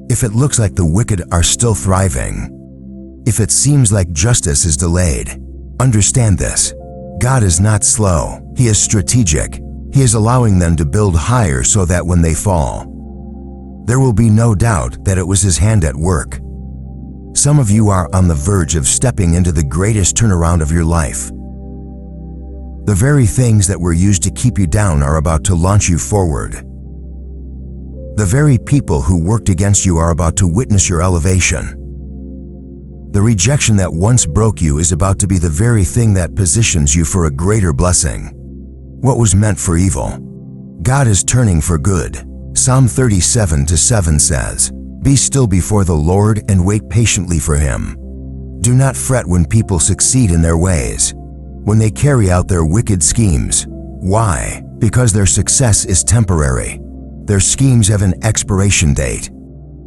If it looks like the wicked are still thriving, if it seems like justice is delayed, understand this. God is not slow. He is strategic. He is allowing them to build higher so that when they fall, there will be no doubt that it was His hand at work. Some of you are on the verge of stepping into the greatest turnaround of your life. The very things that were used to keep you down are about to launch you forward. The very people who worked against you are about to witness your elevation. The rejection that once broke you is about to be the very thing that positions you for a greater blessing. What was meant for evil, God is turning for good. Psalm 37:7 says, "Be still before the Lord and wait patiently for Him." Do not fret when people succeed in their ways, when they carry out their wicked schemes. Why? Because their success is temporary. Their schemes have an expiration date.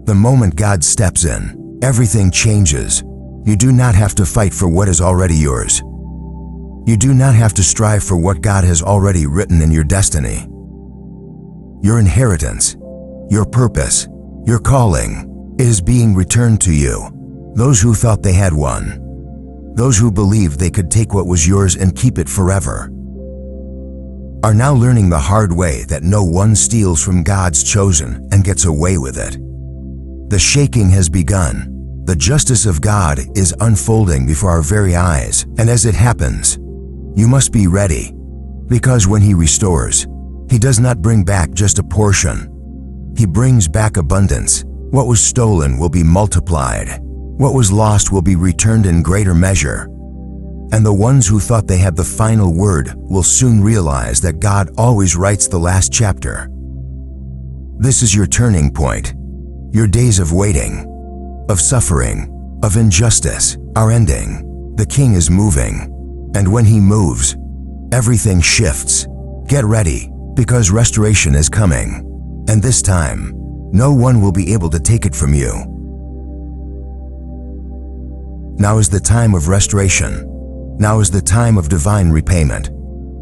The moment God steps in, everything changes. You do not have to fight for what is already yours. You do not have to strive for what God has already written in your destiny. Your inheritance, your purpose, your calling, is being returned to you. Those who thought they had won, those who believed they could take what was yours and keep it forever, are now learning the hard way that no one steals from God's chosen and gets away with it. The shaking has begun. The justice of God is unfolding before our very eyes, and as it happens, you must be ready, because when He restores, He does not bring back just a portion. He brings back abundance. What was stolen will be multiplied. What was lost will be returned in greater measure. And the ones who thought they had the final word will soon realize that God always writes the last chapter. This is your turning point. Your days of waiting, of suffering, of injustice are ending. The King is moving. And when He moves, everything shifts. Get ready, because restoration is coming. And this time, no one will be able to take it from you. Now is the time of restoration. Now is the time of divine repayment.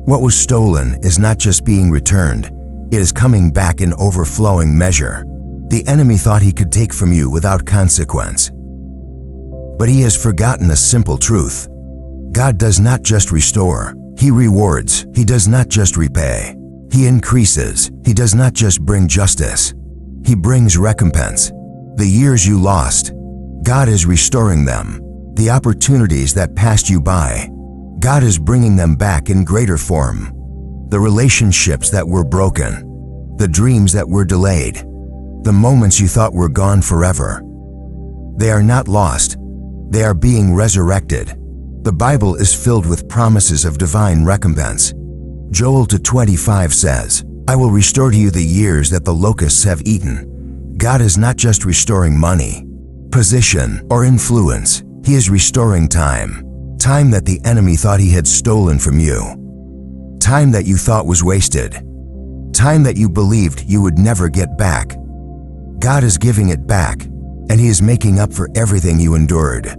What was stolen is not just being returned, it is coming back in overflowing measure. The enemy thought he could take from you without consequence. But he has forgotten a simple truth. God does not just restore, He rewards. He does not just repay, He increases. He does not just bring justice, He brings recompense. The years you lost, God is restoring them. The opportunities that passed you by, God is bringing them back in greater form. The relationships that were broken, the dreams that were delayed, the moments you thought were gone forever, they are not lost. They are being resurrected. The Bible is filled with promises of divine recompense. Joel 2:25 says, "I will restore to you the years that the locusts have eaten." God is not just restoring money, position, or influence. He is restoring time. Time that the enemy thought he had stolen from you. Time that you thought was wasted. Time that you believed you would never get back. God is giving it back, and He is making up for everything you endured.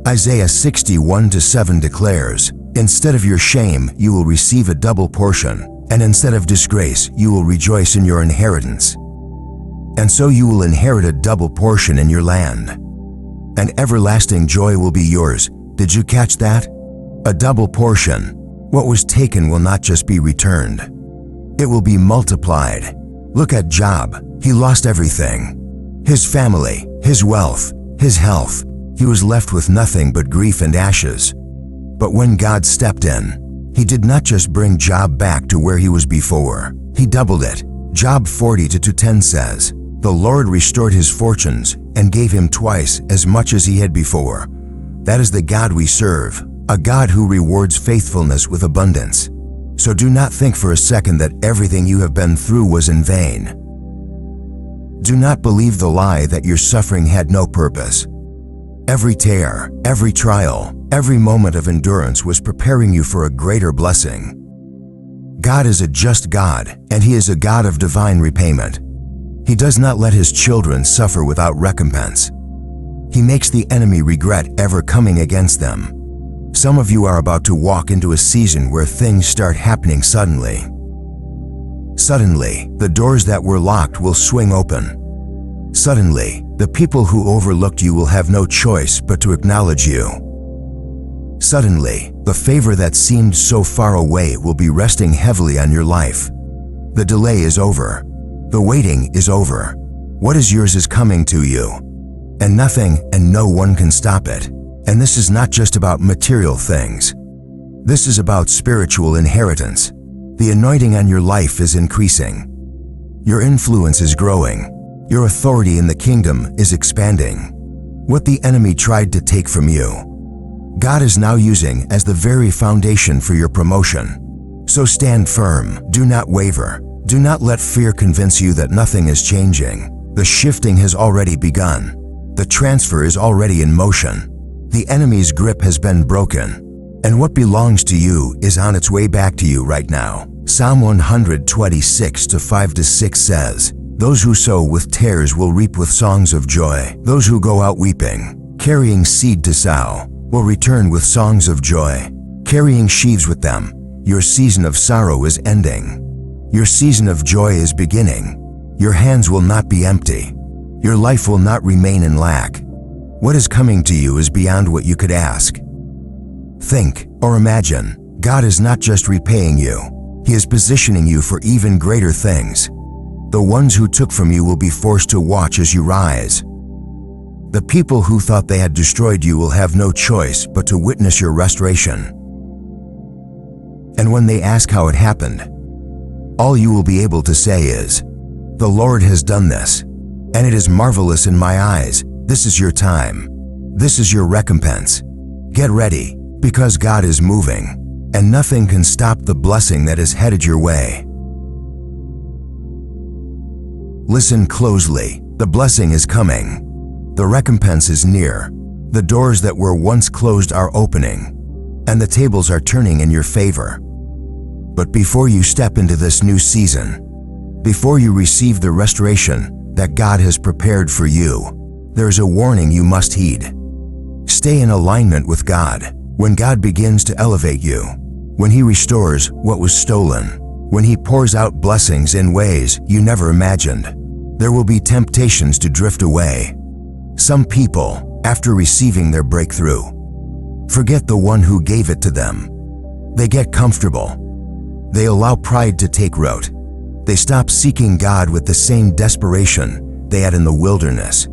Isaiah 61:7 declares, "Instead of your shame, you will receive a double portion, and instead of disgrace, you will rejoice in your inheritance. And so you will inherit a double portion in your land. And everlasting joy will be yours." Did you catch that? A double portion. What was taken will not just be returned. It will be multiplied. Look at Job. He lost everything. His family, his wealth, his health. He was left with nothing but grief and ashes. But when God stepped in, He did not just bring Job back to where he was before. He doubled it. Job 40:10 says, "The Lord restored his fortunes and gave him twice as much as he had before." That is the God we serve, a God who rewards faithfulness with abundance. So do not think for a second that everything you have been through was in vain. Do not believe the lie that your suffering had no purpose. Every tear, every trial, every moment of endurance was preparing you for a greater blessing. God is a just God, and He is a God of divine repayment. He does not let His children suffer without recompense. He makes the enemy regret ever coming against them. Some of you are about to walk into a season where things start happening suddenly. Suddenly, the doors that were locked will swing open. Suddenly, the people who overlooked you will have no choice but to acknowledge you. Suddenly, the favor that seemed so far away will be resting heavily on your life. The delay is over. The waiting is over. What is yours is coming to you. And nothing and no one can stop it. And this is not just about material things. This is about spiritual inheritance. The anointing on your life is increasing. Your influence is growing. Your authority in the kingdom is expanding. What the enemy tried to take from you, God is now using as the very foundation for your promotion. So stand firm. Do not waver. Do not let fear convince you that nothing is changing. The shifting has already begun. The transfer is already in motion. The enemy's grip has been broken, and what belongs to you is on its way back to you right now. Psalm 126:5-6 says, "Those who sow with tears will reap with songs of joy. Those who go out weeping, carrying seed to sow, will return with songs of joy, carrying sheaves with them. Your season of sorrow is ending. Your season of joy is beginning. Your hands will not be empty. Your life will not remain in lack. What is coming to you is beyond what you could ask, think, or imagine. God is not just repaying you. He is positioning you for even greater things. The ones who took from you will be forced to watch as you rise. The people who thought they had destroyed you will have no choice but to witness your restoration. And when they ask how it happened, all you will be able to say is, "The Lord has done this, and it is marvelous in my eyes." This is your time. This is your recompense. Get ready, because God is moving, and nothing can stop the blessing that is headed your way. Listen closely. The blessing is coming. The recompense is near. The doors that were once closed are opening, and the tables are turning in your favor. But before you step into this new season, before you receive the restoration that God has prepared for you, there is a warning you must heed. Stay in alignment with God. When God begins to elevate you, when He restores what was stolen, when He pours out blessings in ways you never imagined, there will be temptations to drift away. Some people, after receiving their breakthrough, forget the one who gave it to them. They get comfortable. They allow pride to take root. They stop seeking God with the same desperation they had in the wilderness.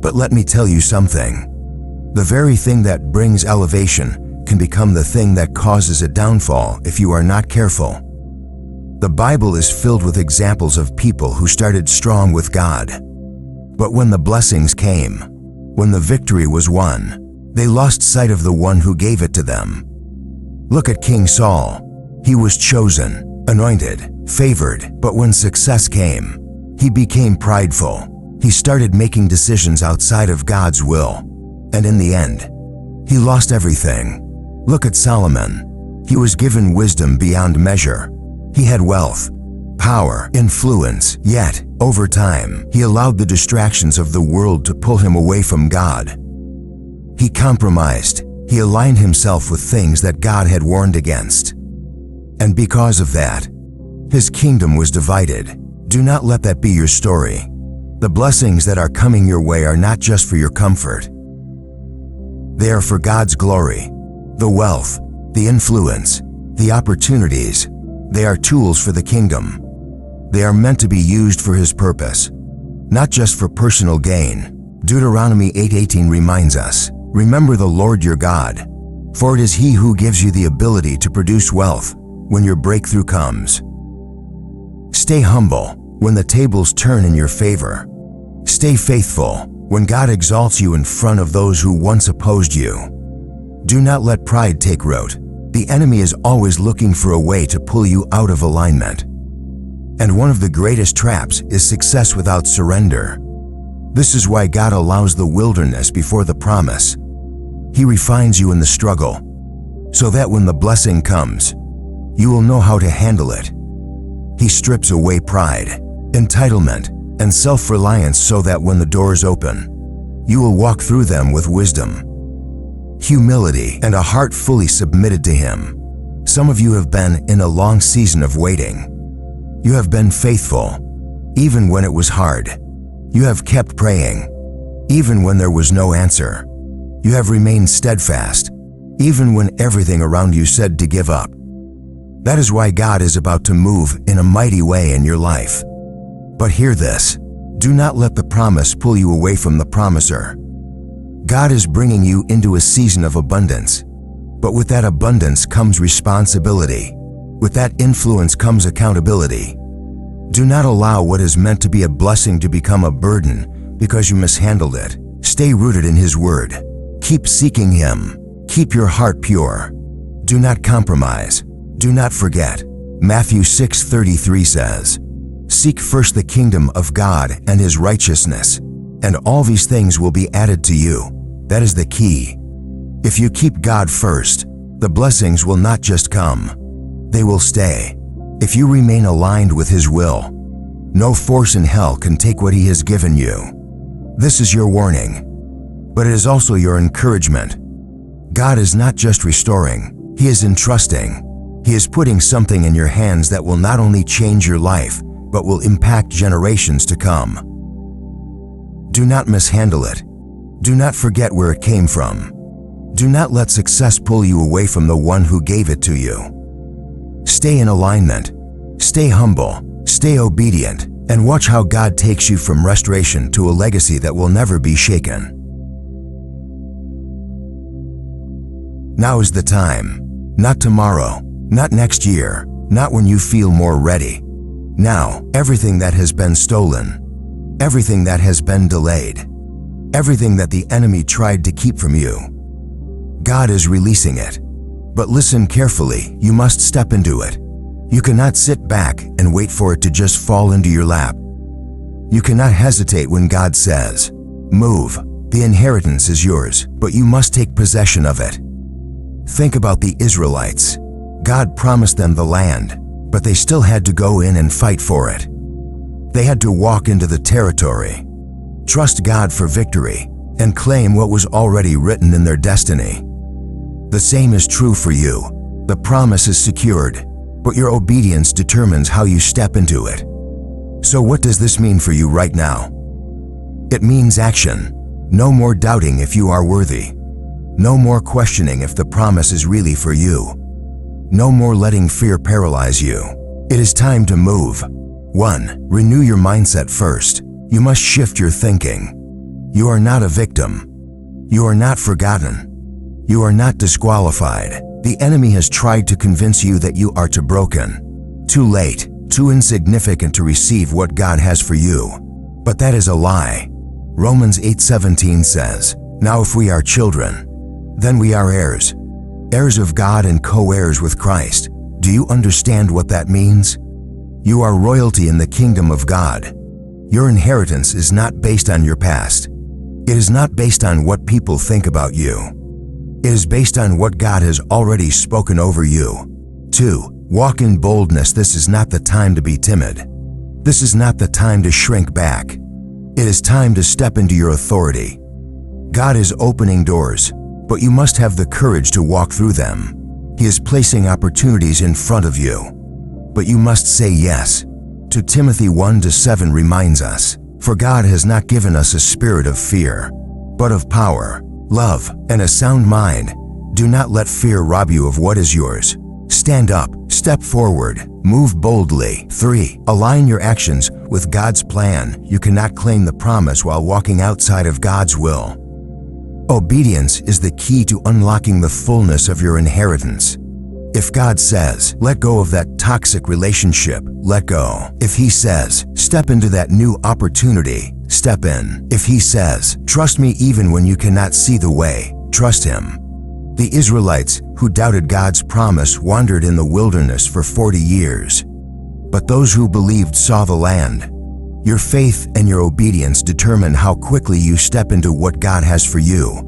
But let me tell you something. The very thing that brings elevation can become the thing that causes a downfall if you are not careful. The Bible is filled with examples of people who started strong with God. But when the blessings came, when the victory was won, they lost sight of the one who gave it to them. Look at King Saul. He was chosen, anointed, favored, but when success came, he became prideful. He started making decisions outside of God's will, and in the end, he lost everything. Look at Solomon. He was given wisdom beyond measure. He had wealth, power, influence, yet, over time, he allowed the distractions of the world to pull him away from God. He compromised. He aligned himself with things that God had warned against. And because of that, his kingdom was divided. Do not let that be your story. The blessings that are coming your way are not just for your comfort. They are for God's glory. The wealth, the influence, the opportunities, they are tools for the kingdom. They are meant to be used for His purpose, not just for personal gain. Deuteronomy 8:18 reminds us, "Remember the Lord your God, for it is He who gives you the ability to produce wealth when your breakthrough comes." Stay humble when the tables turn in your favor. Stay faithful when God exalts you in front of those who once opposed you. Do not let pride take root. The enemy is always looking for a way to pull you out of alignment. And one of the greatest traps is success without surrender. This is why God allows the wilderness before the promise. He refines you in the struggle, so that when the blessing comes, you will know how to handle it. He strips away pride, entitlement, and self-reliance so that when the doors open, you will walk through them with wisdom, humility, and a heart fully submitted to Him. Some of you have been in a long season of waiting. You have been faithful, even when it was hard. You have kept praying, even when there was no answer. You have remained steadfast, even when everything around you said to give up. That is why God is about to move in a mighty way in your life. But hear this, do not let the promise pull you away from the promiser. God is bringing you into a season of abundance, but with that abundance comes responsibility. With that influence comes accountability. Do not allow what is meant to be a blessing to become a burden because you mishandled it. Stay rooted in His Word. Keep seeking Him. Keep your heart pure. Do not compromise. Do not forget. Matthew 6:33 says, "Seek first the kingdom of God and His righteousness, and all these things will be added to you." That is the key. If you keep God first, the blessings will not just come. They will stay. If you remain aligned with His will, no force in hell can take what He has given you. This is your warning, but it is also your encouragement. God is not just restoring, He is entrusting. He is putting something in your hands that will not only change your life, but will impact generations to come. Do not mishandle it. Do not forget where it came from. Do not let success pull you away from the one who gave it to you. Stay in alignment. Stay humble. Stay obedient. And watch how God takes you from restoration to a legacy that will never be shaken. Now is the time. Not tomorrow. Not next year. Not when you feel more ready. Now, everything that has been stolen, everything that has been delayed, everything that the enemy tried to keep from you, God is releasing it. But listen carefully, you must step into it. You cannot sit back and wait for it to just fall into your lap. You cannot hesitate when God says, "Move." The inheritance is yours, but you must take possession of it. Think about the Israelites. God promised them the land, but they still had to go in and fight for it. They had to walk into the territory, trust God for victory, and claim what was already written in their destiny. The same is true for you. The promise is secured, but your obedience determines how you step into it. So what does this mean for you right now? It means action. No more doubting if you are worthy. No more questioning if the promise is really for you. No more letting fear paralyze you. It is time to move. 1. Renew your mindset first. You must shift your thinking. You are not a victim. You are not forgotten. You are not disqualified. The enemy has tried to convince you that you are too broken, too late, too insignificant to receive what God has for you. But that is a lie. Romans 8:17 says, "Now if we are children, then we are heirs, heirs of God and co-heirs with Christ." Do you understand what that means? You are royalty in the kingdom of God. Your inheritance is not based on your past. It is not based on what people think about you. It is based on what God has already spoken over you. 2. Walk in boldness. This is not the time to be timid. This is not the time to shrink back. It is time to step into your authority. God is opening doors, but you must have the courage to walk through them. He is placing opportunities in front of you, but you must say yes. 2 Timothy 1:7 reminds us, "For God has not given us a spirit of fear, but of power, love, and a sound mind." Do not let fear rob you of what is yours. Stand up, step forward, move boldly. 3. Align your actions with God's plan. You cannot claim the promise while walking outside of God's will. Obedience is the key to unlocking the fullness of your inheritance. If God says, "Let go of that toxic relationship," let go. If He says, "Step into that new opportunity," step in. If He says, "Trust me even when you cannot see the way," trust Him. The Israelites who doubted God's promise wandered in the wilderness for 40 years. But those who believed saw the land. Your faith and your obedience determine how quickly you step into what God has for you.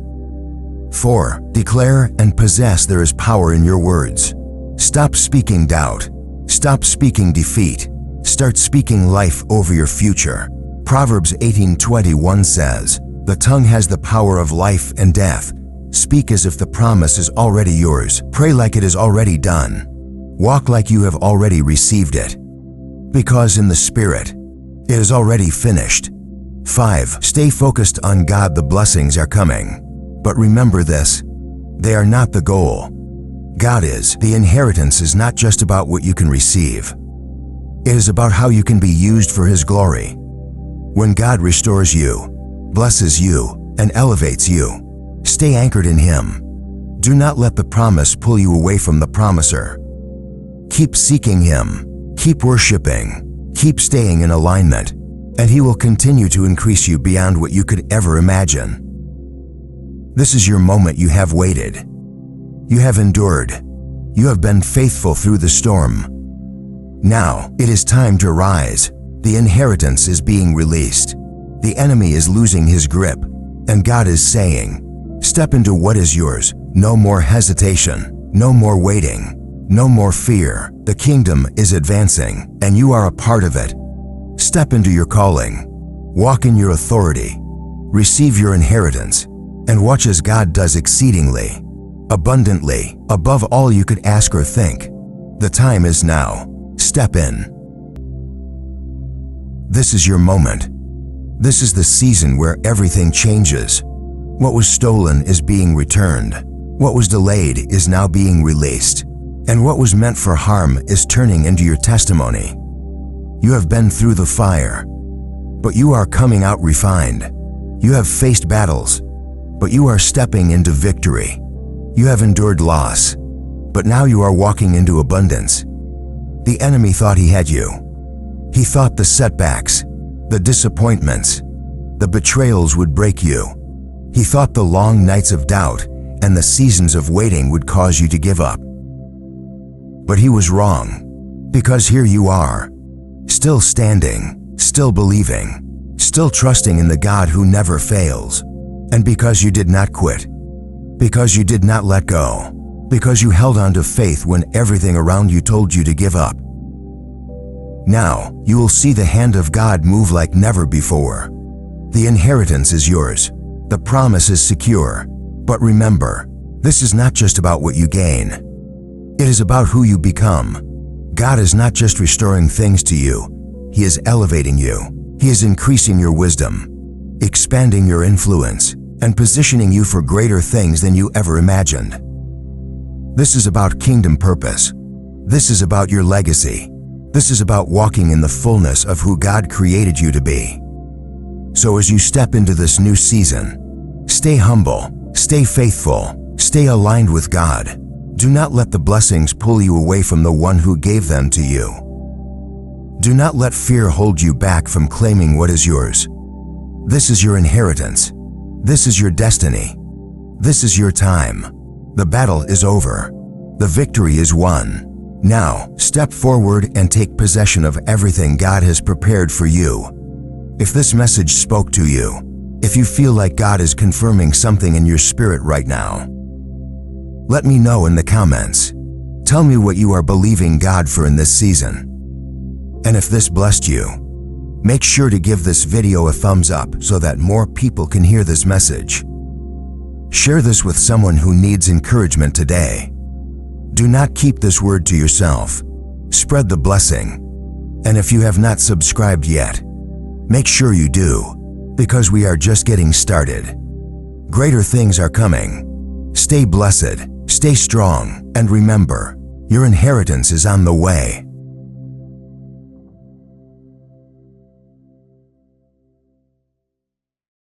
4. Declare and possess. There is power in your words. Stop speaking doubt. Stop speaking defeat. Start speaking life over your future. Proverbs 18:21 says, "The tongue has the power of life and death." Speak as if the promise is already yours. Pray like it is already done. Walk like you have already received it. Because in the Spirit, it is already finished. 5. Stay focused on God. The blessings are coming. But remember this, they are not the goal. God is. The inheritance is not just about what you can receive. It is about how you can be used for His glory. When God restores you, blesses you, and elevates you, stay anchored in Him. Do not let the promise pull you away from the promiser. Keep seeking Him. Keep worshiping. Keep staying in alignment, and He will continue to increase you beyond what you could ever imagine. This is your moment. You have waited. You have endured. You have been faithful through the storm. Now, it is time to rise. The inheritance is being released. The enemy is losing his grip, and God is saying, step into what is yours. No more hesitation. No more waiting. No more fear. The kingdom is advancing, and you are a part of it. Step into your calling. Walk in your authority. Receive your inheritance, and watch as God does exceedingly, abundantly, above all you could ask or think. The time is now. Step in. This is your moment. This is the season where everything changes. What was stolen is being returned. What was delayed is now being released. And what was meant for harm is turning into your testimony. You have been through the fire, but you are coming out refined. You have faced battles, but you are stepping into victory. You have endured loss, but now you are walking into abundance. The enemy thought he had you. He thought the setbacks, the disappointments, the betrayals would break you. He thought the long nights of doubt and the seasons of waiting would cause you to give up. But he was wrong, because here you are, still standing, still believing, still trusting in the God who never fails. And because you did not quit, because you did not let go, because you held on to faith when everything around you told you to give up. Now, you will see the hand of God move like never before. The inheritance is yours. The promise is secure. But remember, this is not just about what you gain. It is about who you become. God is not just restoring things to you. He is elevating you. He is increasing your wisdom, expanding your influence, and positioning you for greater things than you ever imagined. This is about kingdom purpose. This is about your legacy. This is about walking in the fullness of who God created you to be. So as you step into this new season, stay humble, stay faithful, stay aligned with God. Do not let the blessings pull you away from the one who gave them to you. Do not let fear hold you back from claiming what is yours. This is your inheritance. This is your destiny. This is your time. The battle is over. The victory is won. Now, step forward and take possession of everything God has prepared for you. If this message spoke to you, if you feel like God is confirming something in your spirit right now, let me know in the comments. Tell me what you are believing God for in this season. And if this blessed you, make sure to give this video a thumbs up so that more people can hear this message. Share this with someone who needs encouragement today. Do not keep this word to yourself. Spread the blessing. And if you have not subscribed yet, make sure you do, because we are just getting started. Greater things are coming. Stay blessed, stay strong, and remember, your inheritance is on the way.